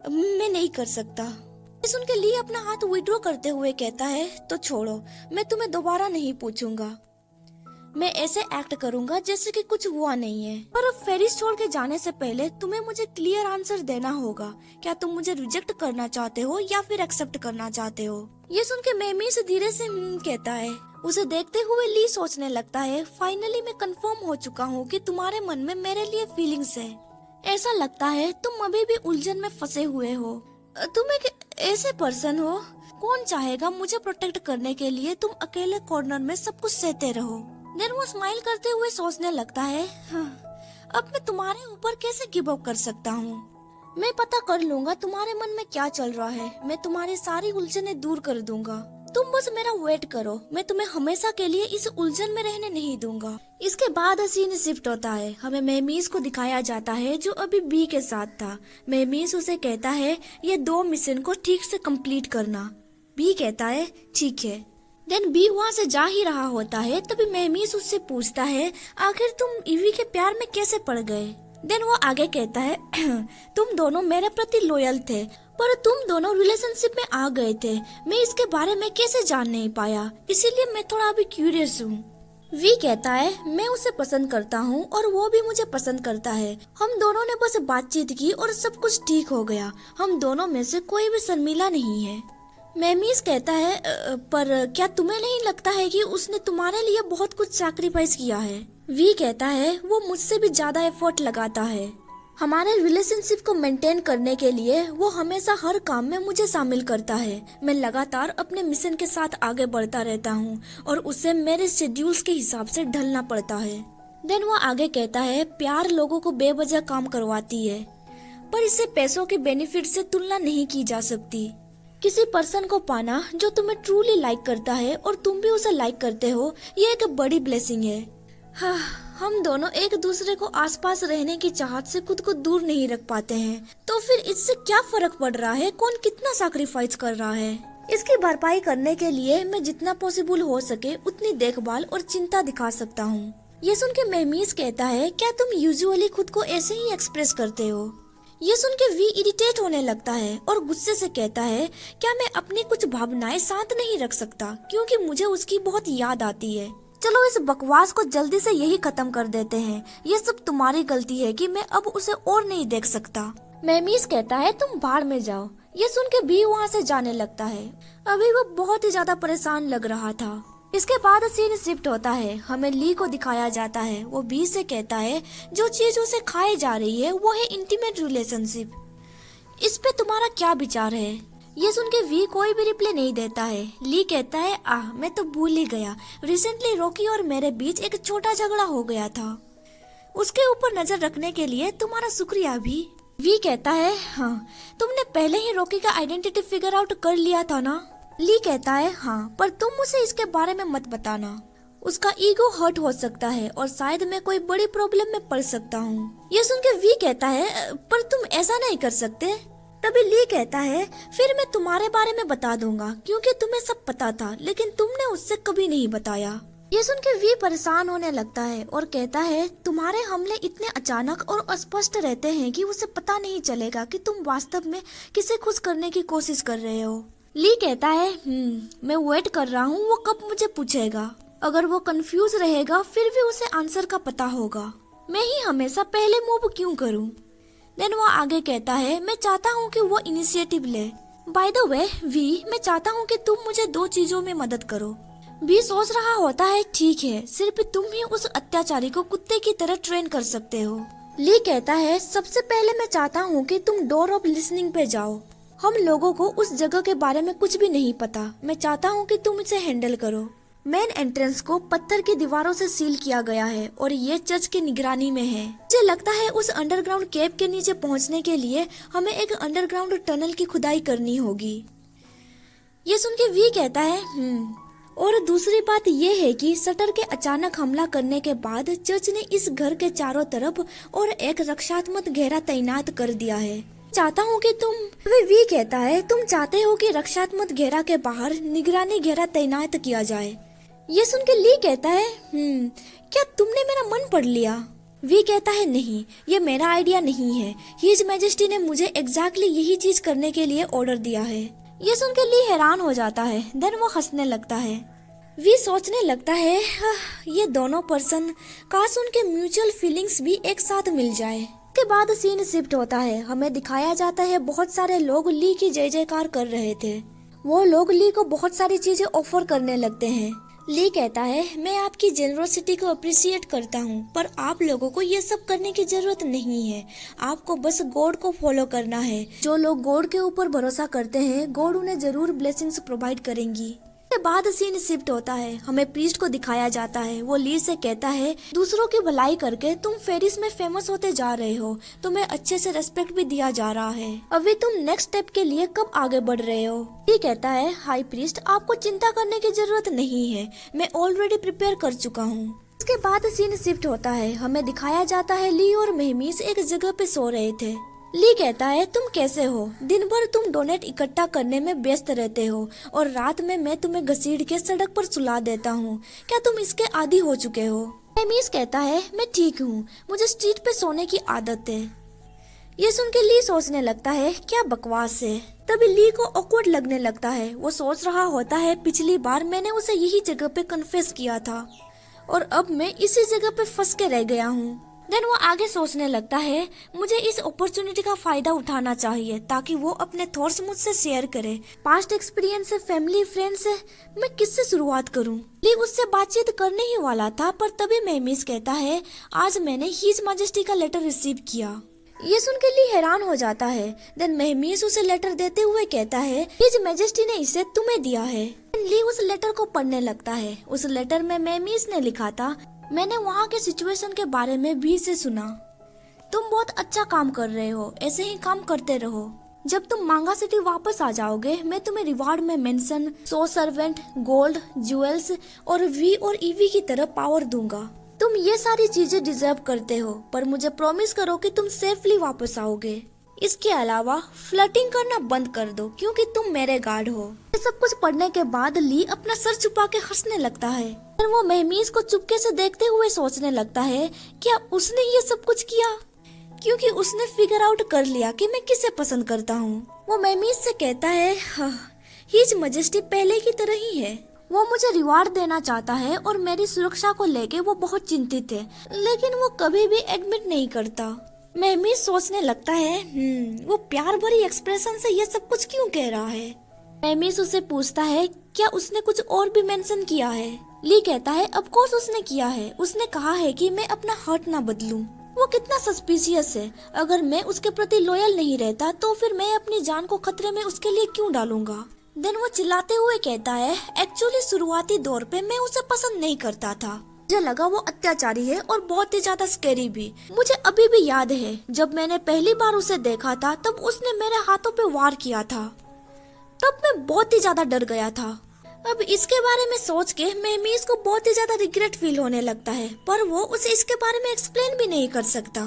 मैं नहीं कर सकता। ये सुन के ली अपना हाथ विड्रॉ करते हुए कहता है, तो छोड़ो, मैं तुम्हें दोबारा नहीं पूछूंगा। मैं ऐसे एक्ट करूंगा जैसे कि कुछ हुआ नहीं है। पर अब फेरिस छोड़ के जाने से पहले तुम्हें मुझे क्लियर आंसर देना होगा। क्या तुम मुझे रिजेक्ट करना चाहते हो या फिर एक्सेप्ट करना चाहते हो? ये सुन के मेहमीस धीरे से कहता है। उसे देखते हुए ली सोचने लगता है, फाइनली मैं कंफर्म हो चुका हूँ कि तुम्हारे मन में मेरे लिए फीलिंग्स है। ऐसा लगता है तुम अभी भी उलझन में फंसे हुए हो। तुम एक ऐसे पर्सन हो, कौन चाहेगा मुझे प्रोटेक्ट करने के लिए तुम अकेले कॉर्नर में सब कुछ सहते रहो। देन वो स्माइल करते हुए सोचने लगता है, अब मैं तुम्हारे ऊपर कैसे गिव अप कर सकता हूँ। मैं पता कर लूंगा तुम्हारे मन में क्या चल रहा है। मैं तुम्हारी सारी उलझनें दूर कर दूंगा। तुम बस मेरा वेट करो, मैं तुम्हें हमेशा के लिए इस उलझन में रहने नहीं दूंगा। इसके बाद सीन शिफ्ट होता है। हमें मेहमीस को दिखाया जाता है जो अभी बी के साथ था। मेहमीस उसे कहता है, ये 2 मिशन को ठीक से कंप्लीट करना। बी कहता है, ठीक है। देन बी वहाँ से जा ही रहा होता है, तभी मेहमीस उससे पूछता है, आखिर तुम ईवी के प्यार में कैसे पड़ गए? देन वो आगे कहता है, तुम दोनों मेरे प्रति लॉयल थे, पर तुम दोनों रिलेशनशिप में आ गए थे। मैं इसके बारे में कैसे जान नहीं पाया, इसीलिए मैं थोड़ा अभी क्यूरियस हूँ। वी कहता है, मैं उसे पसंद करता हूँ और वो भी मुझे पसंद करता है। हम दोनों ने बस बातचीत की और सब कुछ ठीक हो गया। हम दोनों में से कोई भी शर्मिला नहीं है। मेहमीस कहता है, पर क्या तुम्हें नहीं लगता है कि उसने तुम्हारे लिए बहुत कुछ सैक्रिफाइस किया है? वी कहता है, वो मुझसे भी ज्यादा एफर्ट लगाता है। हमारे रिलेशनशिप को मेंटेन करने के लिए वो हमेशा हर काम में मुझे शामिल करता है। मैं लगातार अपने मिशन के साथ आगे बढ़ता रहता हूँ और उसे मेरे शेड्यूल्स के हिसाब से ढलना पड़ता है। देन वो आगे कहता है, प्यार लोगों को बेवजह काम करवाती है, पर इसे पैसों के बेनिफिट से तुलना नहीं की जा सकती। किसी पर्सन को पाना जो तुम्हें ट्रूली लाइक करता है और तुम भी उसे लाइक करते हो, ये एक बड़ी ब्लेसिंग है। हाँ, हम दोनों एक दूसरे को आसपास रहने की चाहत से खुद को दूर नहीं रख पाते हैं, तो फिर इससे क्या फर्क पड़ रहा है कौन कितना सैक्रिफाइस कर रहा है? इसकी भरपाई करने के लिए मैं जितना पॉसिबल हो सके उतनी देखभाल और चिंता दिखा सकता हूँ। ये सुन के मेहमीस कहता है, क्या तुम यूजुअली खुद को ऐसे ही एक्सप्रेस करते हो? ये सुन के वी इरिटेट होने लगता है और गुस्से से कहता है, क्या मैं अपनी कुछ भावनाएं शांत नहीं रख सकता, क्योंकि मुझे उसकी बहुत याद आती है। चलो इस बकवास को जल्दी से यही खत्म कर देते हैं। ये सब तुम्हारी गलती है कि मैं अब उसे और नहीं देख सकता। मेहमीस कहता है, तुम बाहर में जाओ। ये सुन के भी वहाँ से जाने लगता है। अभी वो बहुत ही ज्यादा परेशान लग रहा था। इसके बाद सीन शिफ्ट होता है। हमें ली को दिखाया जाता है। वो बी से कहता है, जो चीज उसे खाई जा रही है वो है इंटीमेट रिलेशनशिप। इस पे तुम्हारा क्या विचार है? ये सुन के वी कोई भी रिप्लाई नहीं देता है। ली कहता है, मैं तो भूल ही गया, रिसेंटली रॉकी और मेरे बीच एक छोटा झगड़ा हो गया था। उसके ऊपर नजर रखने के लिए तुम्हारा शुक्रिया भी। वी कहता है, हाँ, तुमने पहले ही रॉकी का आइडेंटिटी फिगर आउट कर लिया था ना? ली कहता है, हाँ, पर तुम उसे इसके बारे में मत बताना। उसका ईगो हर्ट हो सकता है और शायद मैं कोई बड़ी प्रॉब्लम में पड़ सकता हूँ। ये सुन के वी कहता है, पर तुम ऐसा नहीं कर सकते। तभी ली कहता है, फिर मैं तुम्हारे बारे में बता दूंगा, क्योंकि तुम्हें सब पता था लेकिन तुमने उससे कभी नहीं बताया। ये सुन के वी परेशान होने लगता है और कहता है, तुम्हारे हमले इतने अचानक और अस्पष्ट रहते हैं कि उसे पता नहीं चलेगा कि तुम वास्तव में किसे खुश करने की कोशिश कर रहे हो। ली कहता है, मैं वेट कर रहा हूँ वो कब मुझे पूछेगा। अगर वो कंफ्यूज रहेगा फिर भी उसे आंसर का पता होगा। मैं ही हमेशा पहले मूव क्यों करूँ? देन वो आगे कहता है, मैं चाहता हूँ कि वो इनिशिएटिव ले। बाय द वे वी, मैं चाहता हूँ कि तुम मुझे 2 चीजों में मदद करो। भी सोच रहा होता है ठीक है, सिर्फ तुम ही उस अत्याचारी को कुत्ते की तरह ट्रेन कर सकते हो। ली कहता है सबसे पहले मैं चाहता हूँ कि तुम डोर ऑफ लिसनिंग पे जाओ। हम लोगों को उस जगह के बारे में कुछ भी नहीं पता, मैं चाहता हूँ कि तुम इसे हैंडल करो। मेन एंट्रेंस को पत्थर की दीवारों से सील किया गया है और ये चर्च की निगरानी में है। मुझे लगता है उस अंडरग्राउंड केव के नीचे पहुंचने के लिए हमें एक अंडरग्राउंड टनल की खुदाई करनी होगी। ये सुन के वी कहता है और दूसरी बात ये है कि शटर के अचानक हमला करने के बाद चर्च ने इस घर के चारों तरफ और एक रक्षात्मक घेरा तैनात कर दिया है। चाहता हूँ कि तुम वी कहता है तुम चाहते हो कि रक्षात्मक घेरा के बाहर निगरानी घेरा तैनात किया जाए। ये सुन के ली कहता है क्या तुमने मेरा मन पढ़ लिया? वी कहता है नहीं, ये मेरा आइडिया नहीं है, हिज मैजेस्टी ने मुझे एग्जैक्टली यही चीज करने के लिए ऑर्डर दिया है। ये सुन के ली हैरान हो जाता है, देन वो हंसने लगता है। वी सोचने लगता है ये दोनों पर्सन काश उनके म्यूचुअल फीलिंग्स भी एक साथ मिल जाए। के बाद सीन शिफ्ट होता है, हमें दिखाया जाता है बहुत सारे लोग ली की जय जयकार कर रहे थे। वो लोग ली को बहुत सारी चीजें ऑफर करने लगते हैं। ली कहता है मैं आपकी जेनरोसिटी को अप्रिशिएट करता हूँ, पर आप लोगों को ये सब करने की जरूरत नहीं है। आपको बस गॉड को फॉलो करना है। जो लोग गॉड के ऊपर भरोसा करते हैं, गॉड उन्हें जरूर ब्लेसिंग्स प्रोवाइड करेंगी। के बाद सीन शिफ्ट होता है, हमें प्रीस्ट को दिखाया जाता है। वो ली से कहता है दूसरों की भलाई करके तुम फेरिस में फेमस होते जा रहे हो, तुम्हें अच्छे से रेस्पेक्ट भी दिया जा रहा है। अभी तुम नेक्स्ट स्टेप के लिए कब आगे बढ़ रहे हो? ली कहता है हाई प्रीस्ट आपको चिंता करने की जरूरत नहीं है, मैं ऑलरेडी प्रिपेयर कर चुका हूँ। इसके बाद सीन शिफ्ट होता है, हमें दिखाया जाता है ली और मेहमीस एक जगह पे सो रहे थे। ली कहता है तुम कैसे हो? दिन भर तुम डोनेट इकट्ठा करने में व्यस्त रहते हो और रात में मैं तुम्हें घसीट के सड़क पर सुला देता हूँ। क्या तुम इसके आदी हो चुके हो? मेहमीस कहता है मैं ठीक हूँ, मुझे स्ट्रीट पे सोने की आदत है। ये सुन के ली सोचने लगता है क्या बकवास है। तभी ली को ऑकवर्ड लगने लगता है। वो सोच रहा होता है पिछली बार मैंने उसे यही जगह पे कन्फेस किया था और अब मैं इसी जगह पे फंस के रह गया हूँ। देन वो आगे सोचने लगता है मुझे इस अपॉर्चुनिटी का फायदा उठाना चाहिए ताकि वो अपने थॉट्स मुझसे शेयर करे। पास्ट एक्सपीरियंस से, फैमिली, फ्रेंड से मैं किससे शुरुआत करूं? ली उससे बातचीत करने ही वाला था, पर तभी मेहमीस कहता है आज मैंने हिज मैजेस्टी का लेटर रिसीव किया। ये सुन के ली हैरान हो जाता है। देन मेहमीस उसे लेटर देते हुए कहता है हिज मैजेस्टी ने इसे तुम्हें दिया है। ली उस लेटर को पढ़ने लगता है। उस लेटर में मेहमीस ने लिखा था मैंने वहाँ के सिचुएशन के बारे में भी से सुना। तुम बहुत अच्छा काम कर रहे हो, ऐसे ही काम करते रहो। जब तुम मांगा सिटी वापस आ जाओगे मैं तुम्हें रिवार्ड में मेंशन, सो सर्वेंट, गोल्ड, ज्वेल्स और वी और ईवी की तरह पावर दूंगा। तुम ये सारी चीजें डिजर्व करते हो, पर मुझे प्रॉमिस करो कि तुम सेफली वापस आओगे। इसके अलावा फ्लर्टिंग करना बंद कर दो क्योंकि तुम मेरे गार्ड हो। ये सब कुछ पढ़ने के बाद ली अपना सर छुपा के हंसने लगता है। फिर वो मेहमीस को चुपके से देखते हुए सोचने लगता है क्या उसने ये सब कुछ किया क्योंकि उसने फिगर आउट कर लिया कि मैं किसे पसंद करता हूँ। वो मेहमीस से कहता है हिज मैजेस्टी पहले की तरह ही है। वो मुझे रिवार्ड देना चाहता है और मेरी सुरक्षा को लेके वो बहुत चिंतित है, लेकिन वो कभी भी एडमिट नहीं करता। मेहमीस सोचने लगता है वो प्यार भरी एक्सप्रेशन से ये सब कुछ क्यों कह रहा है। मेहमीस उससे पूछता है क्या उसने कुछ और भी मेंशन किया है। ली कहता है ऑफ कोर्स उसने किया है। उसने कहा है कि मैं अपना हार्ट ना बदलूं। वो कितना सस्पिशियस है। अगर मैं उसके प्रति लॉयल नहीं रहता तो फिर मैं अपनी जान को खतरे में उसके लिए क्यों डालूंगा। देन वो चिल्लाते हुए कहता है एक्चुअली शुरुआती दौर पे मैं उसे पसंद नहीं करता था। मुझे लगा वो अत्याचारी है और बहुत ही ज्यादा स्कैरी भी। मुझे अभी भी याद है जब मैंने पहली बार उसे देखा था तब उसने मेरे हाथों पे वार किया था। तब मैं बहुत ही ज्यादा डर गया था। अब इसके बारे में सोच के मेहमीस को बहुत ही ज्यादा रिग्रेट फील होने लगता है, पर वो उसे इसके बारे में एक्सप्लेन भी नहीं कर सकता।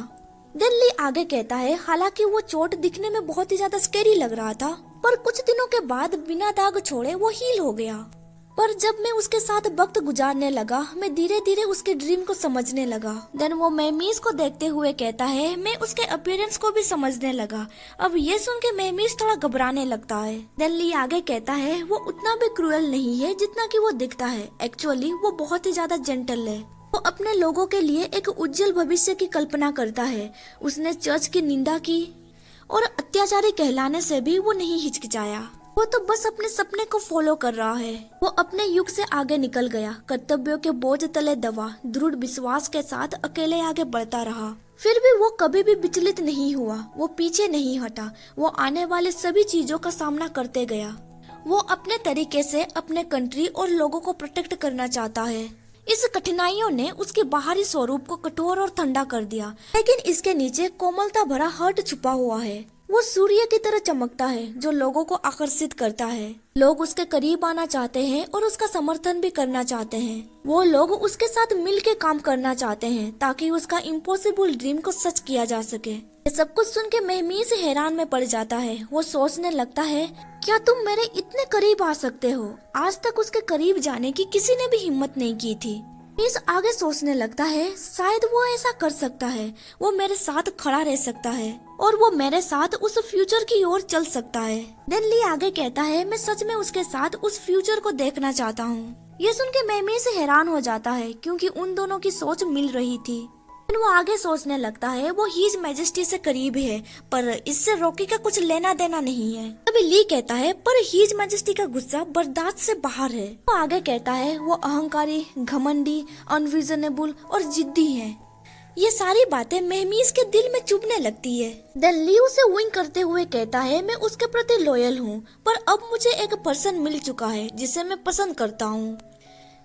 देन ली आगे कहता है हालांकि वो चोट दिखने में बहुत ही ज्यादा स्कैरी लग रहा था, पर कुछ दिनों के बाद बिना दाग छोड़े वो हील हो गया। पर जब मैं उसके साथ वक्त गुजारने लगा मैं धीरे धीरे उसके ड्रीम को समझने लगा। देन वो मेहमीस को देखते हुए कहता है मैं उसके अपीयरेंस को भी समझने लगा। अब ये सुन के मेहमीस थोड़ा घबराने लगता है। देन ली आगे कहता है वो उतना भी क्रूएल नहीं है जितना कि वो दिखता है। एक्चुअली वो बहुत ही ज्यादा जेंटल है। वो अपने लोगों के लिए एक उज्जवल भविष्य की कल्पना करता है। उसने चर्च की निंदा की और अत्याचारी कहलाने से भी वो नहीं हिचकिचाया। वो तो बस अपने सपने को फॉलो कर रहा है। वो अपने युग से आगे निकल गया, कर्तव्यों के बोझ तले दबा, दृढ़ विश्वास के साथ अकेले आगे बढ़ता रहा। फिर भी वो कभी भी विचलित नहीं हुआ, वो पीछे नहीं हटा, वो आने वाले सभी चीजों का सामना करते गया। वो अपने तरीके से अपने कंट्री और लोगों को प्रोटेक्ट करना चाहता है। इस कठिनाइयों ने उसके बाहरी स्वरूप को कठोर और ठंडा कर दिया, लेकिन इसके नीचे कोमलता भरा हार्ट छुपा हुआ है। वो सूर्य की तरह चमकता है जो लोगों को आकर्षित करता है। लोग उसके करीब आना चाहते हैं और उसका समर्थन भी करना चाहते हैं। वो लोग उसके साथ मिलकर काम करना चाहते हैं ताकि उसका इम्पॉसिबल ड्रीम को सच किया जा सके। ये सब कुछ सुन के महमीज हैरान में पड़ जाता है। वो सोचने लगता है, क्या तुम मेरे इतने करीब आ सकते हो? आज तक उसके करीब जाने की किसी ने भी हिम्मत नहीं की थी। इस आगे सोचने लगता है, शायद वो ऐसा कर सकता है, वो मेरे साथ खड़ा रह सकता है और वो मेरे साथ उस फ्यूचर की ओर चल सकता है। डेनली आगे कहता है, मैं सच में उसके साथ उस फ्यूचर को देखना चाहता हूँ। ये सुन के मैमी से हैरान हो जाता है क्योंकि उन दोनों की सोच मिल रही थी। वो आगे सोचने लगता है, वो हीज मैजेस्टी से करीब है पर इससे रॉकी का कुछ लेना देना नहीं है। तभी ली कहता है, पर हीज मैजेस्टी का गुस्सा बर्दाश्त से बाहर है। वो आगे कहता है, वो अहंकारी, घमंडी, अनरीजनेबल और जिद्दी है। ये सारी बातें महमीज के दिल में चुभने लगती है। देन ली उसे विंग करते हुए कहता है, मैं उसके प्रति लॉयल हूँ पर अब मुझे एक पर्सन मिल चुका है जिसे मैं पसंद करता हूँ।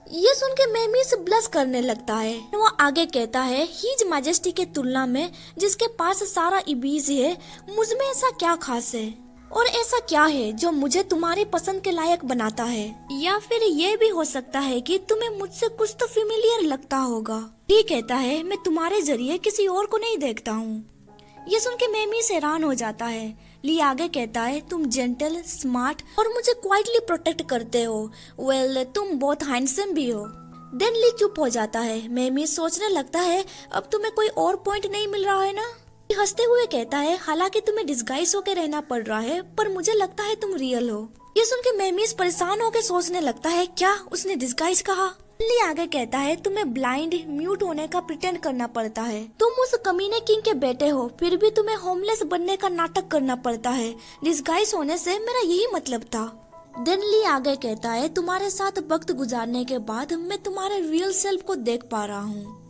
ये सुन के महमीज ब्लश करने लगता है। वो आगे कहता है, हीज मैजेस्टी के तुलना में जिसके पास सारा इबीज है, मुझ में ऐसा क्या खास है और ऐसा क्या है जो मुझे तुम्हारी पसंद के लायक बनाता है? या फिर ये भी हो सकता है कि तुम्हें मुझसे कुछ तो फेमिलियर लगता होगा। ये कहता है, मैं तुम्हारे जरिए किसी और को नहीं देखता हूँ। ये सुन के मैमीज हैरान हो जाता है। ली आगे कहता है, तुम जेंटल, स्मार्ट और मुझे क्वाइटली प्रोटेक्ट करते हो। वेल, तुम बहुत हैंडसम भी हो। देन ली चुप हो जाता है। मैमीज सोचने लगता है, अब तुम्हें कोई और पॉइंट नहीं मिल रहा है ना? हंसते हुए कहता है, हालांकि तुम्हें डिस्गाइज होके रहना पड़ रहा है पर मुझे लगता है तुम रियल हो। ये सुन के मैमीज परेशान होकर सोचने लगता है, क्या उसने डिस्गाइज कहा? ली आगे कहता है, तुम्हें ब्लाइंड, म्यूट होने का प्रिटेंड करना पड़ता है। तुम उस कमीने किंग के बेटे हो, फिर भी तुम्हें होमलेस बनने का नाटक करना पड़ता है। डिस्गाइज होने से मेरा यही मतलब था। देन ली आगे कहता है, तुम्हारे साथ वक्त गुजारने के बाद मैं तुम्हारे रियल सेल्फ को देख पा रहा हूँ।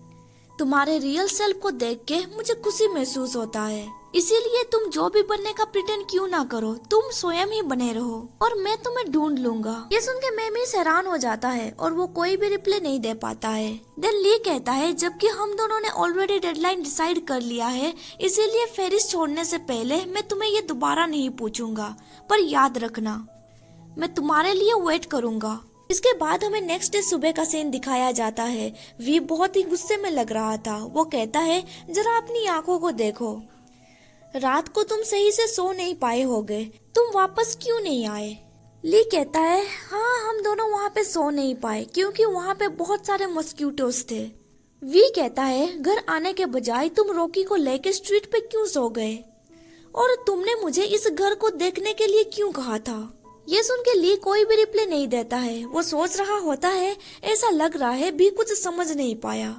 तुम्हारे रियल सेल्फ को देख के मुझे खुशी महसूस होता है। इसीलिए तुम जो भी बनने का प्रिटेंड क्यों ना करो, तुम स्वयं ही बने रहो और मैं तुम्हें ढूंढ लूंगा। ये सुन के मैमीज हैरान हो जाता है और वो कोई भी रिप्लाई नहीं दे पाता है। देन ली कहता है, जबकि हम दोनों ने ऑलरेडी डेडलाइन डिसाइड कर लिया है, इसीलिए फेरिस छोड़ने से पहले मैं तुम्हें ये दोबारा नहीं पूछूंगा, पर याद रखना मैं तुम्हारे लिए वेट करूंगा। इसके बाद हमें नेक्स्ट डे सुबह का सीन दिखाया जाता है। वी बहुत ही गुस्से में लग रहा था। वो कहता है, जरा अपनी आंखों को देखो, रात को तुम सही से सो नहीं पाए होगे, तुम वापस क्यों नहीं आए? ली कहता है, हाँ हम दोनों वहाँ पे सो नहीं पाए क्योंकि वहाँ पे बहुत सारे मस्क्यूटोस थे। वी कहता है, घर आने के बजाय तुम रॉकी को लेके स्ट्रीट पे क्यों सो गए और तुमने मुझे इस घर को देखने के लिए क्यों कहा था? ये सुन के ली कोई भी रिप्लाई नहीं देता है। वो सोच रहा होता है, ऐसा लग रहा है भी कुछ समझ नहीं पाया।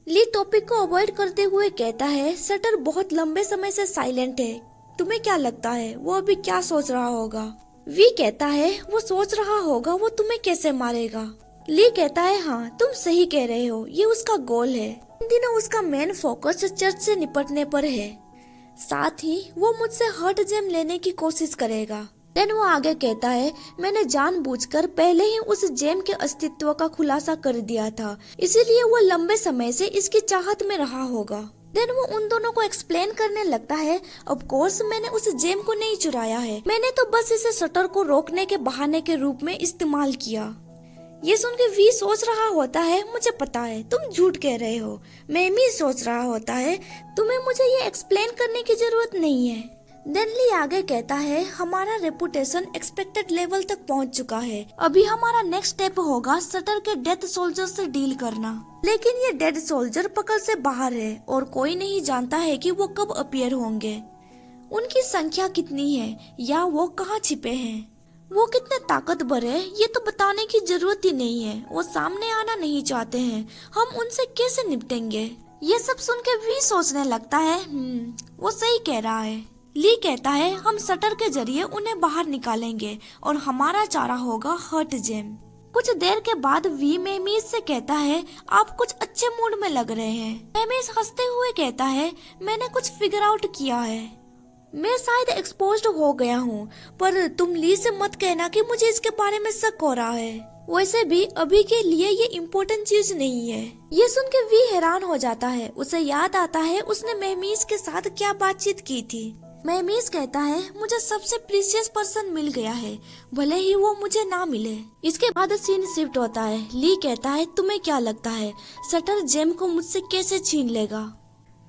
ली टॉपिक को अवॉइड करते हुए कहता है, शटर बहुत लंबे समय से साइलेंट है, तुम्हें क्या लगता है वो अभी क्या सोच रहा होगा? वी कहता है, वो सोच रहा होगा वो तुम्हें कैसे मारेगा। ली कहता है, हाँ तुम सही कह रहे हो, ये उसका गोल है। इन दिनों उसका मेन फोकस चर्च से निपटने पर है, साथ ही वो मुझसे हर्ट जेम लेने की कोशिश करेगा। देन वो आगे कहता है, मैंने जानबूझकर पहले ही उस जेम के अस्तित्व का खुलासा कर दिया था, इसीलिए वो लंबे समय से इसकी चाहत में रहा होगा। देन वो उन दोनों को एक्सप्लेन करने लगता है, ऑफ कोर्स मैंने उस जेम को नहीं चुराया है, मैंने तो बस इसे शटर को रोकने के बहाने के रूप में इस्तेमाल किया। ये सुन के वी सोच रहा होता है, मुझे पता है तुम झूठ कह रहे हो। मैमी सोच रहा होता है, तुम्हें मुझे ये एक्सप्लेन करने की जरूरत नहीं है। देन ली आगे कहता है, हमारा रेपुटेशन एक्सपेक्टेड लेवल तक पहुंच चुका है, अभी हमारा नेक्स्ट स्टेप होगा शटर के डेथ सोल्जर से डील करना। लेकिन ये डेड सोल्जर पकड़ से बाहर है और कोई नहीं जानता है कि वो कब अपीयर होंगे, उनकी संख्या कितनी है या वो कहाँ छिपे हैं, वो कितने ताकतवर है ये तो बताने की जरूरत ही नहीं है। वो सामने आना नहीं चाहते हैं, हम उनसे कैसे निपटेंगे? ये सब सुन के वी सोचने लगता है, वो सही कह रहा है। ली कहता है हम शटर के जरिए उन्हें बाहर निकालेंगे और हमारा चारा होगा हर्ट जेम। कुछ देर के बाद वी मेमीज से कहता है आप कुछ अच्छे मूड में लग रहे हैं। मेमीज हंसते हुए कहता है मैंने कुछ फिगर आउट किया है, मैं शायद एक्सपोज्ड हो गया हूँ, पर तुम ली से मत कहना कि मुझे इसके बारे में शक हो रहा है। वैसे भी अभी के लिए ये इम्पोर्टेंट चीज नहीं है। ये सुन के वी हैरान हो जाता है। उसे याद आता है उसने मेहमीज के साथ क्या बातचीत की थी। मेहमीज कहता है मुझे सबसे प्रीशियस पर्सन मिल गया है, भले ही वो मुझे ना मिले। इसके बाद सीन शिफ्ट होता है। ली कहता है तुम्हें क्या लगता है शटर जेम को मुझसे कैसे छीन लेगा।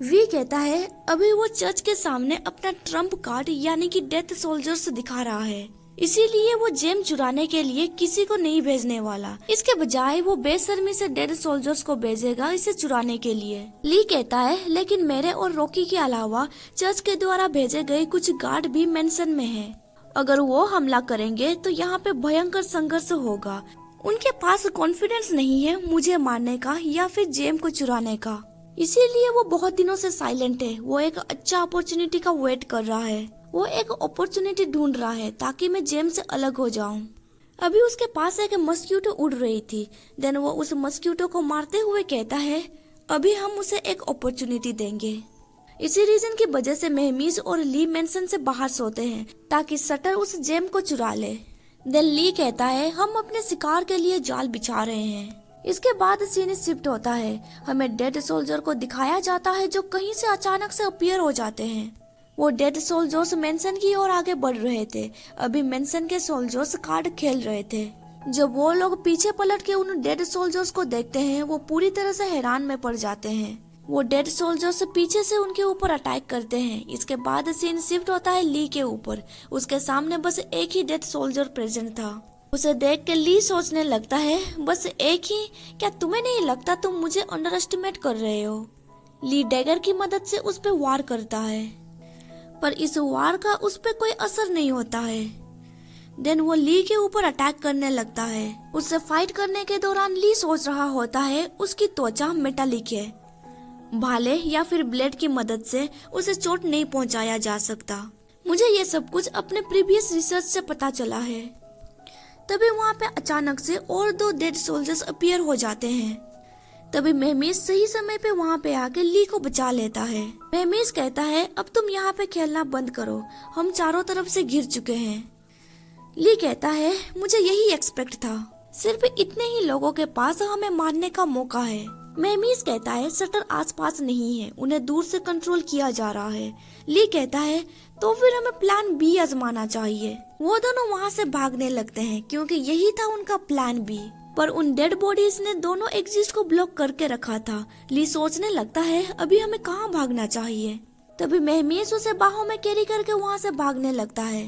वी कहता है अभी वो चर्च के सामने अपना ट्रम्प कार्ड यानी कि डेथ सोल्जर्स दिखा रहा है, इसीलिए वो जेम चुराने के लिए किसी को नहीं भेजने वाला। इसके बजाय वो बेशर्मी से डेड सोल्जर्स को भेजेगा इसे चुराने के लिए। ली कहता है लेकिन मेरे और रॉकी के अलावा चर्च के द्वारा भेजे गए कुछ गार्ड भी मेंशन में हैं। अगर वो हमला करेंगे तो यहाँ पे भयंकर संघर्ष होगा। उनके पास कॉन्फिडेंस नहीं है मुझे मारने का या फिर जेम को चुराने का, इसीलिए वो बहुत दिनों से साइलेंट है। वो एक अच्छा अपॉर्चुनिटी का वेट कर रहा है। वो एक अपॉर्चुनिटी ढूंढ रहा है ताकि मैं जेम से अलग हो जाऊं। अभी उसके पास एक मस्क्यूटो उड़ रही थी। देन वो उस मस्क्यूटो को मारते हुए कहता है अभी हम उसे एक अपॉर्चुनिटी देंगे। इसी रीजन की वजह से मेहमीज और ली मेंशन से बाहर सोते हैं ताकि शटर उस जेम को चुरा ले। देन ली कहता है हम अपने शिकार के लिए जाल बिछा रहे हैं। इसके बाद सीन शिफ्ट होता है। हमें डेड सोल्जर को दिखाया जाता है जो कहीं से अचानक से अपीयर हो जाते हैं। वो डेड सोल्जर्स मेंशन की ओर आगे बढ़ रहे थे। अभी मेंशन के सोल्जर्स कार्ड खेल रहे थे। जब वो लोग पीछे पलट के उन डेड सोल्जर्स को देखते हैं वो पूरी तरह से हैरान में पड़ जाते हैं। वो डेड सोल्जर्स पीछे से उनके ऊपर अटैक करते हैं। इसके बाद सीन शिफ्ट होता है ली के ऊपर। उसके सामने बस एक ही डेड सोल्जर प्रेजेंट था। उसे देख के ली सोचने लगता है बस एक ही, क्या तुम्हें नहीं लगता तुम मुझे अंडर एस्टिमेट कर रहे हो। ली डैगर की मदद से उस पे वार करता है, पर इस वार का उस पे कोई असर नहीं होता है। देन वो ली के ऊपर अटैक करने लगता है। उससे फाइट करने के दौरान ली सोच रहा होता है उसकी त्वचा मेटालिक है, भाले या फिर ब्लेड की मदद से उसे चोट नहीं पहुंचाया जा सकता। मुझे ये सब कुछ अपने प्रीवियस रिसर्च से पता चला है। तभी वहाँ पे अचानक से और 2 डेड सोल्जर्स अपीयर हो जाते हैं। तभी मेहमीज सही समय पे वहाँ पे आके ली को बचा लेता है। मेहमीज कहता है अब तुम यहाँ पे खेलना बंद करो, हम चारों तरफ से घिर चुके हैं। ली कहता है मुझे यही एक्सपेक्ट था, सिर्फ इतने ही लोगों के पास हमें मारने का मौका है। मेहमीज कहता है शटर आसपास नहीं है, उन्हें दूर से कंट्रोल किया जा रहा है। ली कहता है तो फिर हमें प्लान बी आजमाना चाहिए। वो दोनों वहाँ से भागने लगते हैं क्योंकि यही था उनका प्लान बी, पर उन डेड बॉडीज ने दोनों एग्जिस्ट को ब्लॉक करके रखा था। ली सोचने लगता है अभी हमें कहाँ भागना चाहिए। तभी मेहमीज उसे बाहों में कैरी करके वहाँ से भागने लगता है।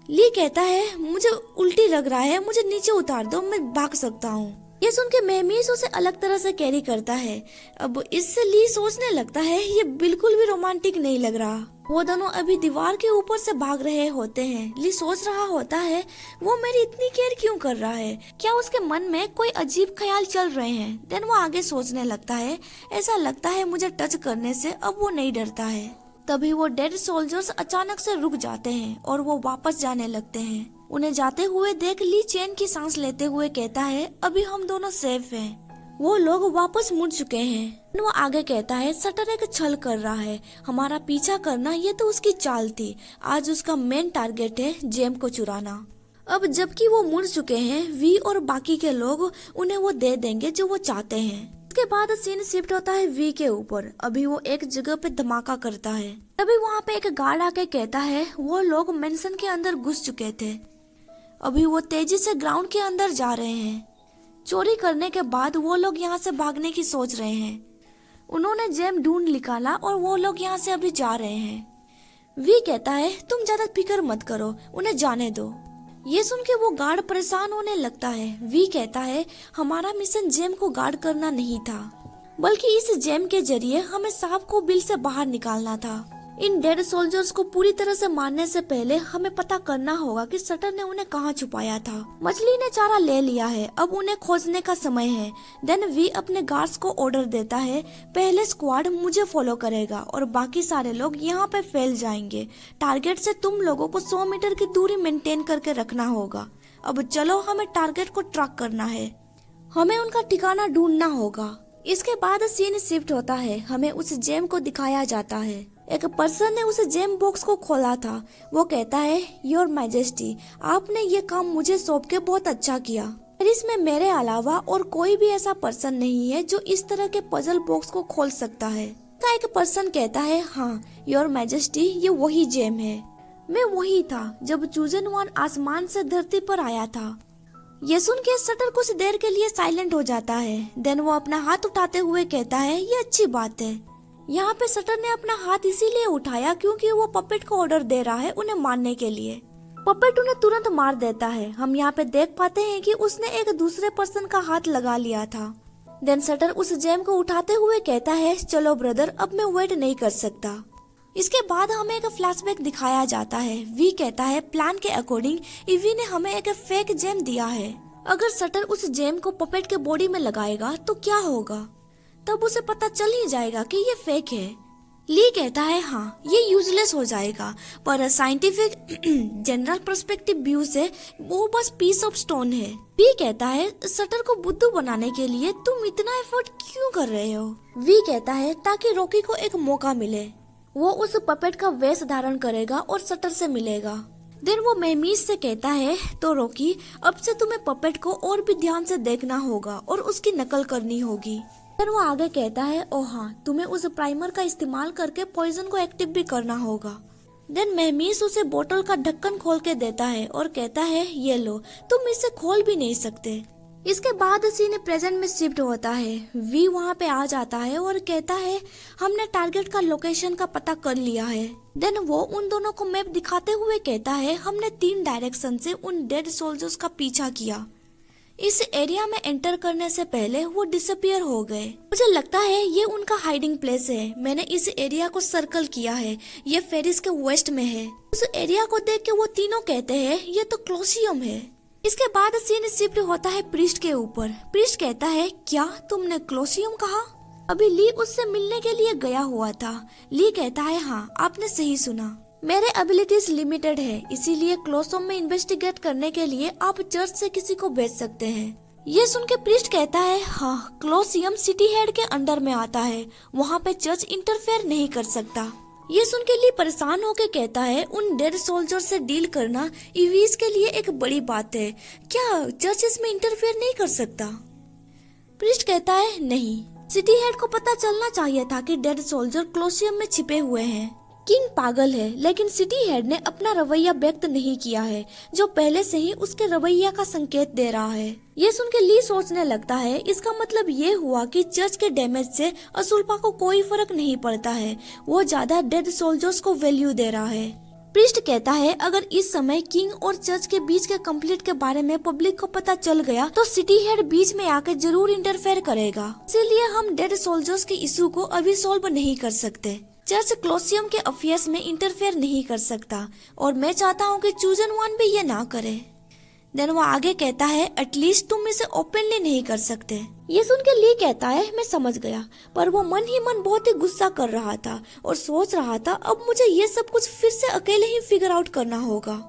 ली कहता है मुझे उल्टी लग रहा है, मुझे नीचे उतार दो, मैं भाग सकता हूँ। ये सुन के मेहमीज उसे अलग तरह से कैरी करता है। अब इससे ली सोचने लगता है ये बिल्कुल भी रोमांटिक नहीं लग रहा। वो दोनों अभी दीवार के ऊपर से भाग रहे होते हैं। ली सोच रहा होता है वो मेरी इतनी केयर क्यों कर रहा है, क्या उसके मन में कोई अजीब ख्याल चल रहे हैं। देन वो आगे सोचने लगता है ऐसा लगता है मुझे टच करने से अब वो नहीं डरता है। तभी वो डेड सोल्जर्स अचानक से रुक जाते हैं और वो वापस जाने लगते हैं। उन्हें जाते हुए देख ली चैन की सांस लेते हुए कहता है अभी हम दोनों सेफ हैं। वो लोग वापस मुड़ चुके हैं। वो आगे कहता है शटर एक छल कर रहा है, हमारा पीछा करना ये तो उसकी चाल थी, आज उसका मेन टारगेट है जेम को चुराना। अब जबकि वो मुड़ चुके हैं वी और बाकी के लोग उन्हें वो दे देंगे जो वो चाहते हैं। उसके बाद सीन शिफ्ट होता है वी के ऊपर। अभी वो एक जगह पे धमाका करता है। तभी वहाँ पे एक गार्ड आके कहता है वो लोग मेंशन के अंदर घुस चुके थे। अभी वो तेजी से ग्राउंड के अंदर जा रहे हैं। चोरी करने के बाद वो लोग यहाँ से भागने की सोच रहे हैं। उन्होंने जेम ढूंढ निकाला और वो लोग यहाँ से अभी जा रहे हैं। वी कहता है तुम ज्यादा फिक्र मत करो, उन्हें जाने दो। ये सुन के वो गार्ड परेशान होने लगता है। वी कहता है हमारा मिशन जेम को गार्ड करना नहीं था, बल्कि इस जेम के जरिए हमें सांप को बिल से बाहर निकालना था। इन डेड सोल्जर्स को पूरी तरह से मारने से पहले हमें पता करना होगा कि शटर ने उन्हें कहाँ छुपाया था। मछली ने चारा ले लिया है, अब उन्हें खोजने का समय है। देन वी अपने गार्ड्स को ऑर्डर देता है, पहले स्क्वाड मुझे फॉलो करेगा और बाकी सारे लोग यहाँ पे फैल जाएंगे। टारगेट से तुम लोगों को 100 मीटर की दूरी मेंटेन करके रखना होगा। अब चलो, हमें टारगेट को ट्रैक करना है, हमें उनका ठिकाना ढूंढना होगा। इसके बाद सीन शिफ्ट होता है, हमें उस जेम को दिखाया जाता है। एक पर्सन ने उस जेम बॉक्स को खोला था। वो कहता है, योर मैजेस्टी, आपने ये काम मुझे सौंप के बहुत अच्छा किया। इसमें मेरे अलावा और कोई भी ऐसा पर्सन नहीं है जो इस तरह के पजल बॉक्स को खोल सकता है। का एक पर्सन कहता है, हाँ योर मैजेस्टी, ये वही जेम है। मैं वही था जब चूजन वन आसमान से धरती पर आया था। ये सुन के शटर कुछ देर के लिए साइलेंट हो जाता है। देन वो अपना हाथ उठाते हुए कहता है, ये अच्छी बात है। यहाँ पे शटर ने अपना हाथ इसीलिए उठाया क्योंकि वो पपेट को ऑर्डर दे रहा है उन्हें मारने के लिए। पपेट उन्हें तुरंत मार देता है। हम यहाँ पे देख पाते हैं कि उसने एक दूसरे पर्सन का हाथ लगा लिया था। देन शटर उस जेम को उठाते हुए कहता है, चलो ब्रदर, अब मैं वेट नहीं कर सकता। इसके बाद हमें एक फ्लैशबैक दिखाया जाता है। वी कहता है, प्लान के अकॉर्डिंग ईवी ने हमें एक फेक जेम दिया है। अगर शटर उस जेम को पपेट के बॉडी में लगाएगा तो क्या होगा? तब उसे पता चल ही जाएगा कि ये फेक है। ली कहता है, हाँ ये यूजलेस हो जाएगा, पर साइंटिफिक जनरल पर्सपेक्टिव व्यू से वो बस पीस ऑफ स्टोन है। वी कहता है, शटर को बुद्धू बनाने के लिए तुम इतना एफर्ट क्यों कर रहे हो? वी कहता है, ताकि रॉकी को एक मौका मिले, वो उस पपेट का वेश धारण करेगा और शटर से मिलेगा। देन वो मेहमीज से कहता है, तो रॉकी, अब से तुम्हें पपेट को और भी ध्यान से देखना होगा और उसकी नकल करनी होगी। फिर वो आगे कहता है, ओ हाँ, तुम्हें उस प्राइमर का इस्तेमाल करके पॉइजन को एक्टिव भी करना होगा। देन मेहमीज उसे बोतल का ढक्कन खोल के देता है और कहता है, ये लो, तुम इसे खोल भी नहीं सकते। इसके बाद सीन प्रेजेंट में शिफ्ट होता है। वी वहाँ पे आ जाता है और कहता है, हमने टारगेट का लोकेशन का पता कर लिया है। देन वो उन दोनों को मैप दिखाते हुए कहता है, हमने 3 डायरेक्शन से उन डेड सोल्जर्स का पीछा किया। इस एरिया में एंटर करने से पहले वो डिसअपियर हो गए। मुझे लगता है ये उनका हाइडिंग प्लेस है। मैंने इस एरिया को सर्कल किया है, ये फेरिस के वेस्ट में है। उस एरिया को देख के वो तीनों कहते हैं, ये तो क्लोसियम है। इसके बाद सीन शिफ्ट होता है प्रीस्ट के ऊपर। प्रीस्ट कहता है, क्या तुमने क्लोसियम कहा? अभी ली उससे मिलने के लिए गया हुआ था। ली कहता है, हाँ आपने सही सुना, मेरे एबिलिटीज लिमिटेड है, इसीलिए क्लोसियम में इन्वेस्टिगेट करने के लिए आप चर्च से किसी को भेज सकते हैं। ये सुन के प्रीस्ट कहता है, हाँ क्लोसियम सिटी हेड के अंडर में आता है, वहाँ पे चर्च इंटरफेयर नहीं कर सकता। ये सुन के लिए परेशान होके कहता है, उन डेड सोल्जर से डील करना ईवीज के लिए एक बड़ी बात है, क्या चर्च इसमें इंटरफेयर नहीं कर सकता? प्रीस्ट कहता है, नहीं, सिटी हेड को पता चलना चाहिए था कि डेड सोल्जर क्लोसियम में छिपे हुए हैं। किंग पागल है, लेकिन सिटी हेड ने अपना रवैया व्यक्त नहीं किया है, जो पहले से ही उसके रवैया का संकेत दे रहा है। ये सुन के ली सोचने लगता है, इसका मतलब ये हुआ कि चर्च के डैमेज से असुल्पा को कोई फर्क नहीं पड़ता है, वो ज्यादा डेड सोल्जर्स को वैल्यू दे रहा है। प्रीस्ट कहता है, अगर इस समय किंग और चर्च के बीच के कंफ्लिक्ट के बारे में पब्लिक को पता चल गया तो सिटी हेड बीच में आकर जरूर इंटरफेयर करेगा, इसीलिए हम डेड सोल्जर्स के इशू को अभी सॉल्व नहीं कर सकते। चर्च क्लोसियम के अफेयर्स में इंटरफेयर नहीं कर सकता और मैं चाहता हूँ कि चूजन वन भी ये ना करे। देन वो आगे कहता है, एटलीस्ट तुम इसे ओपनली नहीं कर सकते। ये सुन के ली कहता है, मैं समझ गया, पर वो मन ही मन बहुत ही गुस्सा कर रहा था और सोच रहा था, अब मुझे ये सब कुछ फिर से अकेले ही फिगर आउट करना होगा।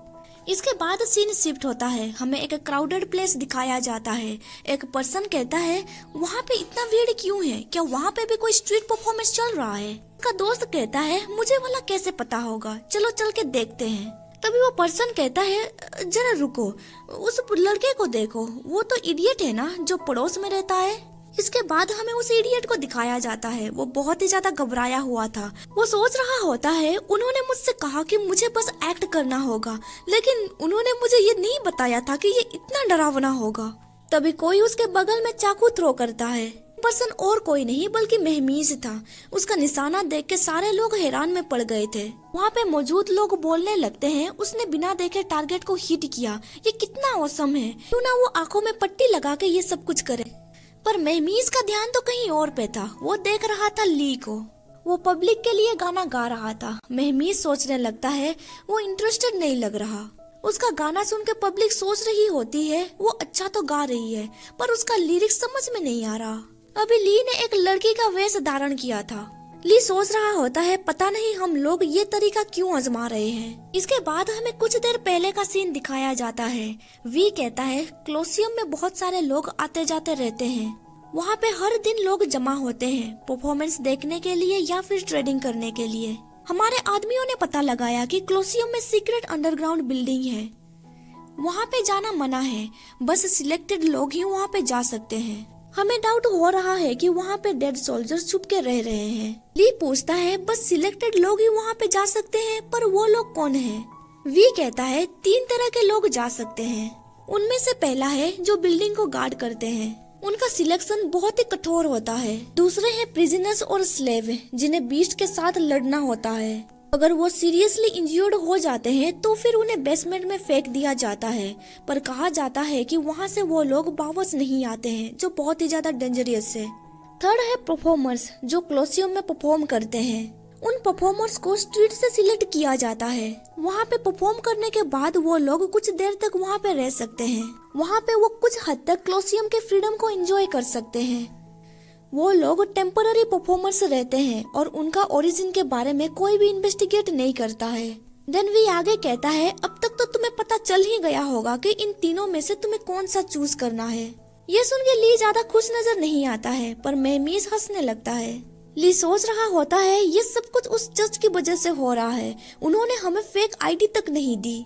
इसके बाद सीन शिफ्ट होता है। हमें एक क्राउडेड प्लेस दिखाया जाता है। एक पर्सन कहता है, वहाँ पे इतना भीड़ क्यों है? क्या वहाँ पे भी कोई स्ट्रीट परफॉर्मेंस चल रहा है? उसका दोस्त कहता है, मुझे वाला कैसे पता होगा, चलो चल के देखते हैं। तभी वो पर्सन कहता है, जरा रुको, उस लड़के को देखो, वो तो इडियट है ना जो पड़ोस में रहता है। इसके बाद हमें उस इडियट को दिखाया जाता है। वो बहुत ही ज्यादा घबराया हुआ था। वो सोच रहा होता है, उन्होंने मुझसे कहा कि मुझे बस एक्ट करना होगा, लेकिन उन्होंने मुझे ये नहीं बताया था कि ये इतना डरावना होगा। तभी कोई उसके बगल में चाकू थ्रो करता है। पर्सन और कोई नहीं बल्कि मेहमीज था। उसका निशाना देख के सारे लोग हैरान में पड़ गए थे। वहाँ पे मौजूद लोग बोलने लगते हैं, उसने बिना देखे टारगेट को हिट किया, ये कितना औसम है, क्यों ना वो आंखों में पट्टी लगा के ये सब कुछ करे। पर मेहमीज का ध्यान तो कहीं और पे था। वो देख रहा था ली को। वो पब्लिक के लिए गाना गा रहा था। महमीज सोचने लगता है वो इंटरेस्टेड नहीं लग रहा। उसका गाना सुन के पब्लिक सोच रही होती है वो अच्छा तो गा रही है, पर उसका लिरिक्स समझ में नहीं आ रहा। अभी ली ने एक लड़की का वेश धारण किया था। ली सोच रहा होता है पता नहीं हम लोग ये तरीका क्यों आजमा रहे हैं। इसके बाद हमें कुछ देर पहले का सीन दिखाया जाता है। वी कहता है कोलोसियम में बहुत सारे लोग आते जाते रहते हैं। वहाँ पे हर दिन लोग जमा होते हैं परफॉर्मेंस देखने के लिए या फिर ट्रेडिंग करने के लिए। हमारे आदमियों ने पता लगाया कि कोलोसियम में सीक्रेट अंडरग्राउंड बिल्डिंग है। वहाँ पे जाना मना है, बस सिलेक्टेड लोग ही वहाँ पे जा सकते हैं। हमें डाउट हो रहा है कि वहाँ पे डेड सोल्जर्स छुप के रह रहे हैं। ली पूछता है बस सिलेक्टेड लोग ही वहाँ पे जा सकते हैं, पर वो लोग कौन हैं? वी कहता है 3 तरह के लोग जा सकते हैं। उनमें से पहला है जो बिल्डिंग को गार्ड करते हैं, उनका सिलेक्शन बहुत ही कठोर होता है। दूसरे हैं प्रिजनर्स और स्लेव जिन्हें बीस्ट के साथ लड़ना होता है। अगर वो सीरियसली इंजर्ड हो जाते हैं तो फिर उन्हें बेसमेंट में फेंक दिया जाता है, पर कहा जाता है कि वहाँ से वो लोग वापस नहीं आते हैं, जो बहुत ही ज्यादा डेंजरस है। थर्ड है परफॉर्मर्स जो कोलोसियम में परफॉर्म करते हैं। उन परफॉर्मर्स को स्ट्रीट से सिलेक्ट किया जाता है। वहाँ पे परफॉर्म करने के बाद वो लोग कुछ देर तक वहाँ पे रह सकते हैं। वहाँ पे वो कुछ हद तक कोलोसियम के फ्रीडम को एंजॉय कर सकते हैं। वो लोग टेम्पररी परफॉर्मर्स रहते हैं और उनका ओरिजिन के बारे में कोई भी इन्वेस्टिगेट नहीं करता है। देन वी आगे कहता है अब तक तो तुम्हें पता चल ही गया होगा कि इन तीनों में से तुम्हें कौन सा चूज करना है। ये सुन के ली ज्यादा खुश नजर नहीं आता है, पर महमीज हंसने लगता है। ली सोच रहा होता है ये सब कुछ उस जज की वजह से हो रहा है, उन्होंने हमें फेक आईडी तक नहीं दी।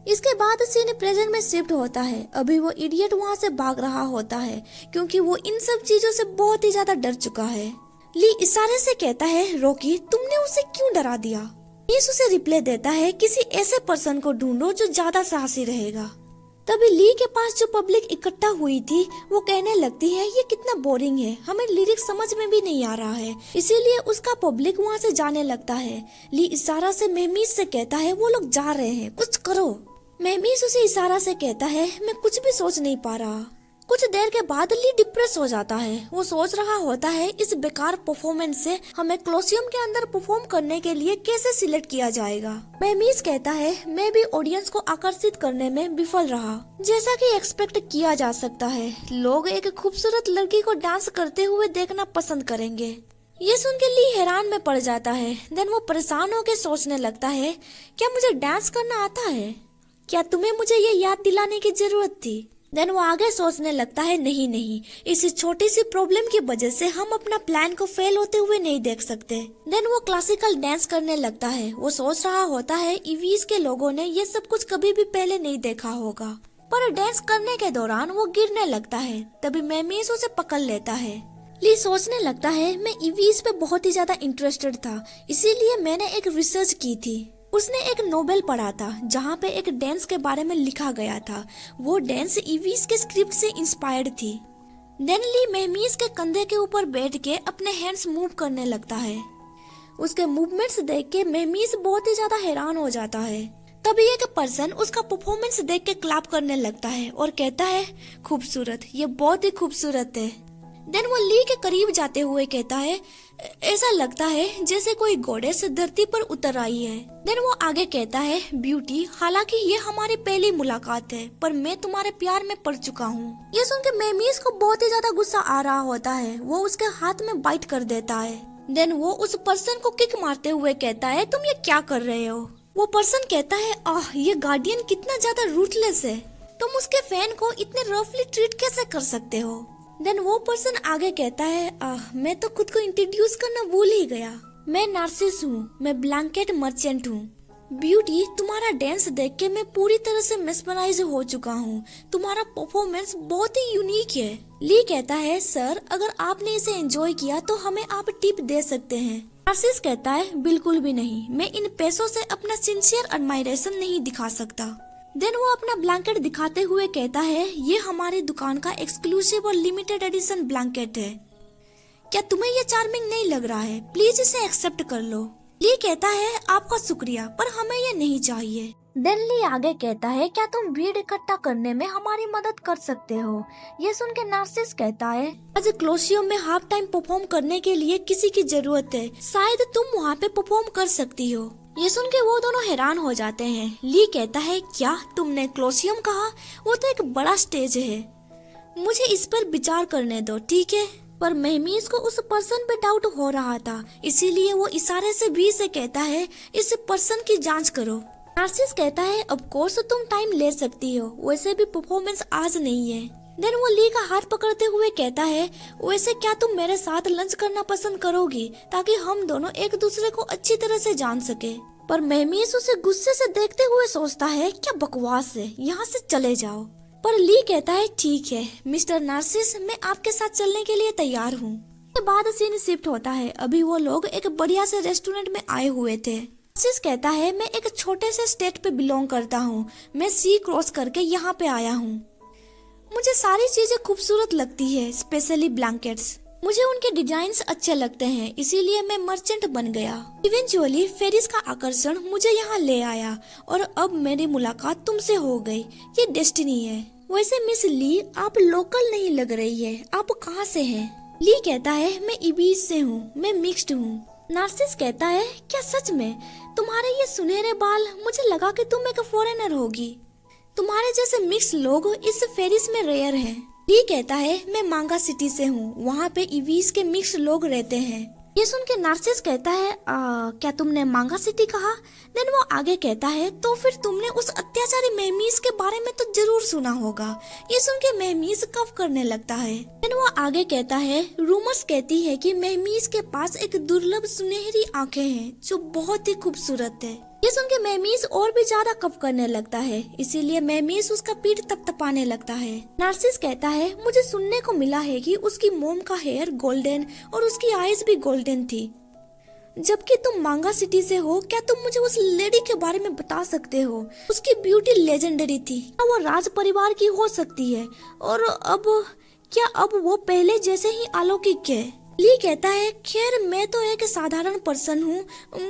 इसके बाद सीन प्रेजेंट में शिफ्ट होता है। अभी वो इडियट वहाँ से भाग रहा होता है क्योंकि वो इन सब चीजों से बहुत ही ज्यादा डर चुका है। ली इशारे से कहता है रॉकी तुमने उसे क्यों डरा दिया? मीस उसे रिप्लाई देता है किसी ऐसे पर्सन को ढूंढो जो ज्यादा साहसी रहेगा। तभी ली के पास जो पब्लिक इकट्ठा हुई थी वो कहने लगती है ये कितना बोरिंग है, हमें लिरिक्स समझ में भी नहीं आ रहा है, इसीलिए उसका पब्लिक वहाँ से जाने लगता है। ली इशारा से महमीज से कहता है वो लोग जा रहे हैं, कुछ करो। महमीज उसे इशारा से कहता है मैं कुछ भी सोच नहीं पा रहा। कुछ देर के बाद ली डिप्रेस हो जाता है। वो सोच रहा होता है इस बेकार परफॉर्मेंस से हमें कोलोसियम के अंदर परफॉर्म करने के लिए कैसे सिलेक्ट किया जाएगा। महमीज कहता है मैं भी ऑडियंस को आकर्षित करने में विफल रहा। जैसा कि एक्सपेक्ट किया जा सकता है, लोग एक खूबसूरत लड़की को डांस करते हुए देखना पसंद करेंगे। ये सुन के ली हैरान में पड़ जाता है। देन वो परेशान होकर सोचने लगता है क्या मुझे डांस करना आता है? क्या तुम्हें मुझे ये याद दिलाने की जरूरत थी? देन वो आगे सोचने लगता है नहीं, इस छोटी सी प्रॉब्लम की वजह से हम अपना प्लान को फेल होते हुए नहीं देख सकते। देन वो क्लासिकल डांस करने लगता है। वो सोच रहा होता है ईवीज के लोगों ने ये सब कुछ कभी भी पहले नहीं देखा होगा, पर डांस करने के दौरान वो गिरने लगता है। तभी महमीज उसे पकड़ लेता है। ली सोचने लगता है मैं ईवीज पे बहुत ही ज्यादा इंटरेस्टेड था, इसीलिए मैंने एक रिसर्च की थी। उसने एक नोवेल पढ़ा था जहाँ पे एक डांस के बारे में लिखा गया था। वो डांस ईवीज के स्क्रिप्ट से इंस्पायर्ड थी। देन ली महमीज के कंधे के ऊपर बैठ के अपने हैंड्स मूव करने लगता है। उसके मूवमेंट्स देख के महमीज बहुत ही ज्यादा हैरान हो जाता है। तभी एक पर्सन उसका परफॉर्मेंस देख के क्लैप करने लगता है और कहता है खूबसूरत, ये बहुत ही खूबसूरत है। देन वो ली के करीब जाते हुए कहता है ऐसा लगता है जैसे कोई गॉडेस धरती पर उतर आई है। देन वो आगे कहता है ब्यूटी, हालांकि ये हमारी पहली मुलाकात है, पर मैं तुम्हारे प्यार में पड़ चुका हूँ। ये सुन के महमीज को बहुत ही ज्यादा गुस्सा आ रहा होता है। वो उसके हाथ में बाइट कर देता है। देन वो उस पर्सन को किक मारते हुए कहता है तुम ये क्या कर रहे हो? वो पर्सन कहता है आह, ये गार्डियन कितना ज्यादा रूथलेस है, तुम उसके फैन को इतने रफली ट्रीट कैसे कर सकते हो? देन वो पर्सन आगे कहता है मैं तो खुद को इंट्रोड्यूस करना भूल ही गया। मैं नार्सिस हूँ, मैं ब्लैंकेट मर्चेंट हूँ। ब्यूटी, तुम्हारा डांस देख के मैं पूरी तरह से मेस्मराइज हो चुका हूँ। तुम्हारा परफॉर्मेंस बहुत ही यूनिक है। ली कहता है सर, अगर आपने इसे एंजॉय किया तो हमें आप टिप दे सकते हैं। नार्सिस कहता है बिल्कुल भी नहीं, मैं इन पैसों से अपना सिंसियर एडमायरेशन नहीं दिखा सकता। देन वो अपना ब्लैंकेट दिखाते हुए कहता है ये हमारी दुकान का एक्सक्लूसिव और लिमिटेड एडिशन ब्लैंकेट है। क्या तुम्हें ये चार्मिंग नहीं लग रहा है? प्लीज इसे एक्सेप्ट कर लो। ली कहता है आपका शुक्रिया, पर हमें ये नहीं चाहिए। देन ली आगे कहता है, क्या तुम भीड़ इकट्ठा करने में हमारी मदद कर सकते हो? ये सुन के नार्सिस कहता है, आज क्लोसियम में हाफ टाइम परफॉर्म करने के लिए किसी की जरूरत है, शायद तुम वहाँ पे परफॉर्म कर सकती हो। ये सुन के वो दोनों हैरान हो जाते हैं। ली कहता है, क्या तुमने क्लोसियम कहा? वो तो एक बड़ा स्टेज है, मुझे इस पर विचार करने दो, ठीक है? पर महमीज को उस पर्सन पे डाउट हो रहा था, इसीलिए वो इशारे से भी से कहता है, इस पर्सन की जांच करो। नार्सिस कहता है, ऑफ कोर्स तुम टाइम ले सकती हो, वैसे भी परफॉर्मेंस आज नहीं है। देन वो ली का हाथ पकड़ते हुए कहता है, वैसे क्या तुम मेरे साथ लंच करना पसंद करोगी, ताकि हम दोनों एक दूसरे को अच्छी तरह से जान सके? पर महमीज उसे गुस्से से देखते हुए सोचता है, क्या बकवास है, यहाँ से चले जाओ। पर ली कहता है, ठीक है मिस्टर नार्सिस, मैं आपके साथ चलने के लिए तैयार हूँ। के बाद सीन शिफ्ट होता है। अभी वो लोग एक बढ़िया से रेस्टोरेंट में आए हुए थे। नार्सिस कहता है, मैं एक छोटे से स्टेट पे बिलोंग करता हूँ, मैं सी क्रॉस करके यहाँ पे आया हूँ। मुझे सारी चीजें खूबसूरत लगती है, स्पेशली ब्लैंकेट्स। मुझे उनके डिजाइन्स अच्छे लगते हैं, इसीलिए मैं मर्चेंट बन गया। इवेंचुअली फेरिस का आकर्षण मुझे यहाँ ले आया और अब मेरी मुलाकात तुमसे हो गई, ये डेस्टिनी है। वैसे मिस ली, आप लोकल नहीं लग रही है, आप कहाँ से हैं? ली कहता है, मैं इबीज से हूँ, मैं मिक्स्ड हूँ। नार्सिस कहता है, क्या सच में? तुम्हारे ये सुनहरे बाल, मुझे लगा कि तुम एक फॉरेनर होगी। तुम्हारे जैसे मिक्स लोग इस फेरिस में रेयर हैं। ली कहता है, मैं मांगा सिटी से हूँ, वहाँ पे इवीज के मिक्स लोग रहते हैं। ये सुन के नार्सिस कहता है, क्या तुमने मांगा सिटी कहा? देन वो आगे कहता है, तो फिर तुमने उस अत्याचारी महमीज के बारे में तो जरूर सुना होगा। ये सुन के महमीज कफ करने लगता है। देन वो आगे कहता है, रूमर्स कहती है कि महमीज के पास एक दुर्लभ सुनहरी आंखें हैं जो बहुत ही खूबसूरत है। ये सुन के महमीज और भी ज्यादा कफ करने लगता है, इसीलिए महमीज उसका पीठ तपतपाने लगता है। नार्सिस कहता है, मुझे सुनने को मिला है कि उसकी मोम का हेयर गोल्डन और उसकी आईज भी गोल्डन थी। जबकि तुम मांगा सिटी से हो, क्या तुम मुझे उस लेडी के बारे में बता सकते हो? उसकी ब्यूटी लेजेंडरी थी, वो राज परिवार की हो सकती है, और अब वो पहले जैसे ही अलौकिक है। ली कहता है, खैर मैं तो एक साधारण पर्सन हूँ,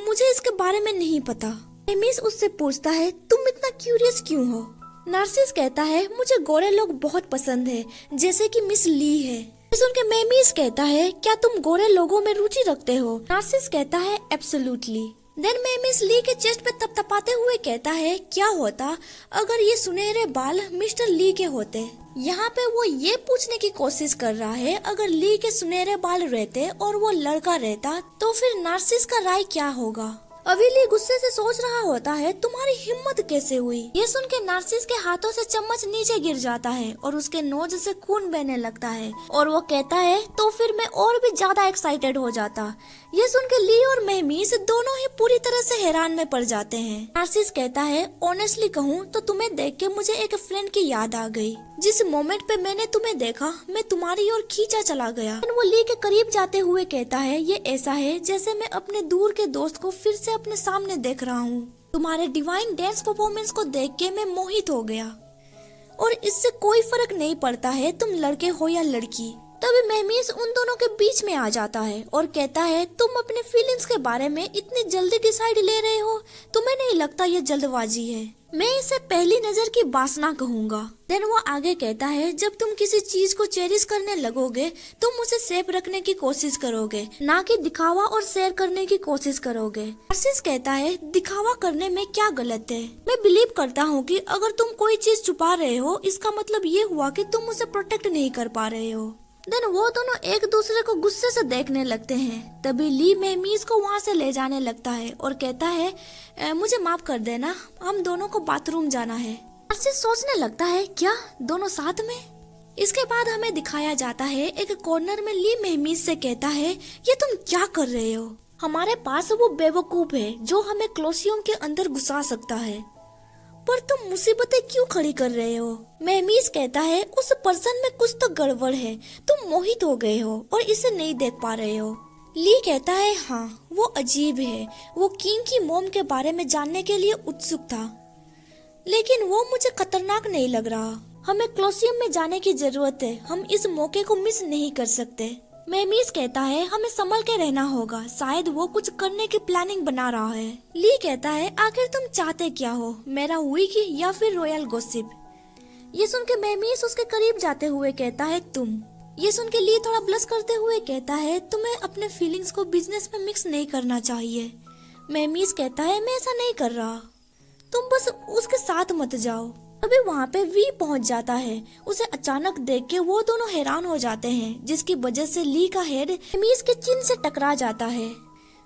मुझे इसके बारे में नहीं पता। महमीज उससे पूछता है, तुम इतना क्यूरियस क्यों हो? नार्सिस कहता है, मुझे गोरे लोग बहुत पसंद है, जैसे कि मिस ली है। सुन के महमीज कहता है, क्या तुम गोरे लोगों में रुचि रखते हो? नार्सिस कहता है, एब्सोल्युटली। देन महमीज ली के चेस्ट पे तपतपाते हुए कहता है, क्या होता अगर ये सुनहरे बाल मिस्टर ली के होते? यहाँ पे वो ये पूछने की कोशिश कर रहा है, अगर ली के सुनहरे बाल रहते और वो लड़का रहता तो फिर नार्सिस का राय क्या होगा? अभी ली गुस्से से सोच रहा होता है, तुम्हारी हिम्मत कैसे हुई? ये सुन के नार्सिस के हाथों से चम्मच नीचे गिर जाता है और उसके नोज से खून बहने लगता है और वो कहता है, तो फिर मैं और भी ज्यादा एक्साइटेड हो जाता। ये सुन के ली और महमीज दोनों ही पूरी तरह से हैरान में पड़ जाते हैं। नार्सिस कहता है, ऑनेस्टली कहूँ तो तुम्हें देख के मुझे एक फ्रेंड की याद आ गई। जिस मोमेंट पे मैंने तुम्हें देखा, मैं तुम्हारी ओर खींचा चला गया। वो ली के करीब जाते हुए कहता है, ये ऐसा है जैसे मैं अपने दूर के दोस्त को फिर से अपने सामने देख रहा हूँ। तुम्हारे डिवाइन डांस परफॉर्मेंस को देख के मैं मोहित हो गया और इससे कोई फर्क नहीं पड़ता है तुम लड़के हो या लड़की। तभी महमीज उन दोनों के बीच में आ जाता है और कहता है, तुम अपने फीलिंग्स के बारे में इतनी जल्दी डिसाइड ले रहे हो, तुम्हें नहीं लगता ये जल्दबाजी है? मैं इसे पहली नजर की वासना कहूँगा। देन वो आगे कहता है, जब तुम किसी चीज को चेरिश करने लगोगे तुम उसे सेफ रखने की कोशिश करोगे, ना कि दिखावा और शेयर करने की कोशिश करोगे। नार्सिस कहता है, दिखावा करने में क्या गलत है? मैं बिलीव करता हूँ कि अगर तुम कोई चीज छुपा रहे हो, इसका मतलब ये हुआ कि तुम उसे प्रोटेक्ट नहीं कर पा रहे हो। देन वो दोनों एक दूसरे को गुस्से से देखने लगते हैं। तभी ली महमीज को वहाँ से ले जाने लगता है और कहता है, मुझे माफ कर देना, हम दोनों को बाथरूम जाना है। नार्सिस सोचने लगता है, क्या दोनों साथ में? इसके बाद हमें दिखाया जाता है, एक कॉर्नर में ली महमीज से कहता है, ये तुम क्या कर रहे हो? हमारे पास वो बेवकूफ है जो हमें क्लोसियम के अंदर घुसा सकता है, पर तुम मुसीबतें क्यों खड़ी कर रहे हो? महमीज कहता है, उस पर्सन में कुछ तो गड़बड़ है, तुम मोहित हो गए हो और इसे नहीं देख पा रहे हो। ली कहता है, हाँ वो अजीब है, वो किंग की मोम के बारे में जानने के लिए उत्सुक था, लेकिन वो मुझे खतरनाक नहीं लग रहा। हमें क्लोसियम में जाने की जरूरत है, हम इस मौके को मिस नहीं कर सकते। मेमीज कहता है हमें संभल के रहना होगा, शायद वो कुछ करने की प्लानिंग बना रहा है। ली कहता है आखिर तुम चाहते क्या हो, मेरा विकी या फिर रॉयल गॉसिप। ये सुन के मेमीज उसके करीब जाते हुए कहता है तुम। ये सुन के ली थोड़ा ब्लश करते हुए कहता है तुम्हें अपने फीलिंग्स को बिजनेस में मिक्स नहीं करना चाहिए। मेमीज कहता है मैं ऐसा नहीं कर रहा, तुम बस उसके साथ मत जाओ। अभी वहाँ पे वी पहुँच जाता है। उसे अचानक देख के वो दोनों हैरान हो जाते हैं, जिसकी वजह से ली का हेड मेमीज के चिन से टकरा जाता है।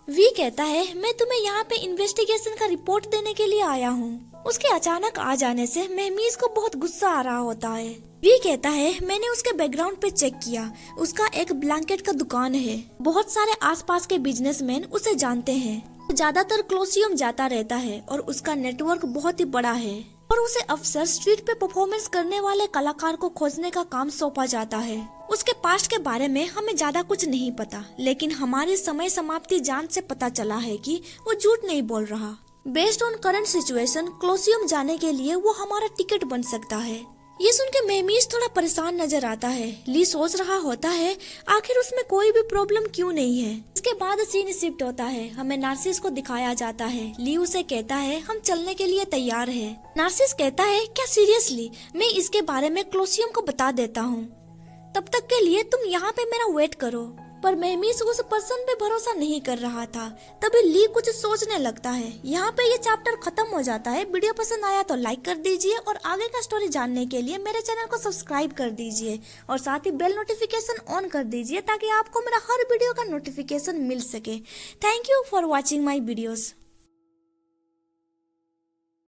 वी कहता है मैं तुम्हें यहाँ पे इन्वेस्टिगेशन का रिपोर्ट देने के लिए आया हूँ। उसके अचानक आ जाने से मेमीज को बहुत गुस्सा आ रहा होता है। वी कहता है मैंने उसके बैकग्राउंड पे चेक किया, उसका एक ब्लैंकेट का दुकान है। बहुत सारे आसपास के बिजनेसमैन उसे जानते हैं। ज्यादातर क्लोसियम जाता रहता है और उसका नेटवर्क बहुत ही बड़ा है। और उसे अफसर स्ट्रीट पे परफॉर्मेंस करने वाले कलाकार को खोजने का काम सौंपा जाता है। उसके पास्ट के बारे में हमें ज्यादा कुछ नहीं पता, लेकिन हमारी समय समाप्ति जांच से पता चला है कि वो झूठ नहीं बोल रहा। बेस्ड ऑन करंट सिचुएशन क्लोसियम जाने के लिए वो हमारा टिकट बन सकता है। ये सुन के मेमीज थोड़ा परेशान नजर आता है। ली सोच रहा होता है आखिर उसमें कोई भी प्रॉब्लम क्यों नहीं है। इसके बाद सीन शिफ्ट होता है। हमें नार्सिस को दिखाया जाता है। ली उसे कहता है हम चलने के लिए तैयार है। नार्सिस कहता है क्या सीरियसली, मैं इसके बारे में क्लोसियम को बता देता हूँ, तब तक के लिए तुम यहाँ पे मेरा वेट करो। पर मेमीज उस पर्सन पे भरोसा नहीं कर रहा था। तभी ली कुछ सोचने लगता है। यहाँ पे ये चैप्टर खत्म हो जाता है। वीडियो पसंद आया तो लाइक कर दीजिए और आगे का स्टोरी जानने के लिए मेरे चैनल को सब्सक्राइब कर दीजिए और साथ ही बेल नोटिफिकेशन ऑन कर दीजिए ताकि आपको मेरा हर वीडियो का नोटिफिकेशन मिल सके। Thank you for watching my videos.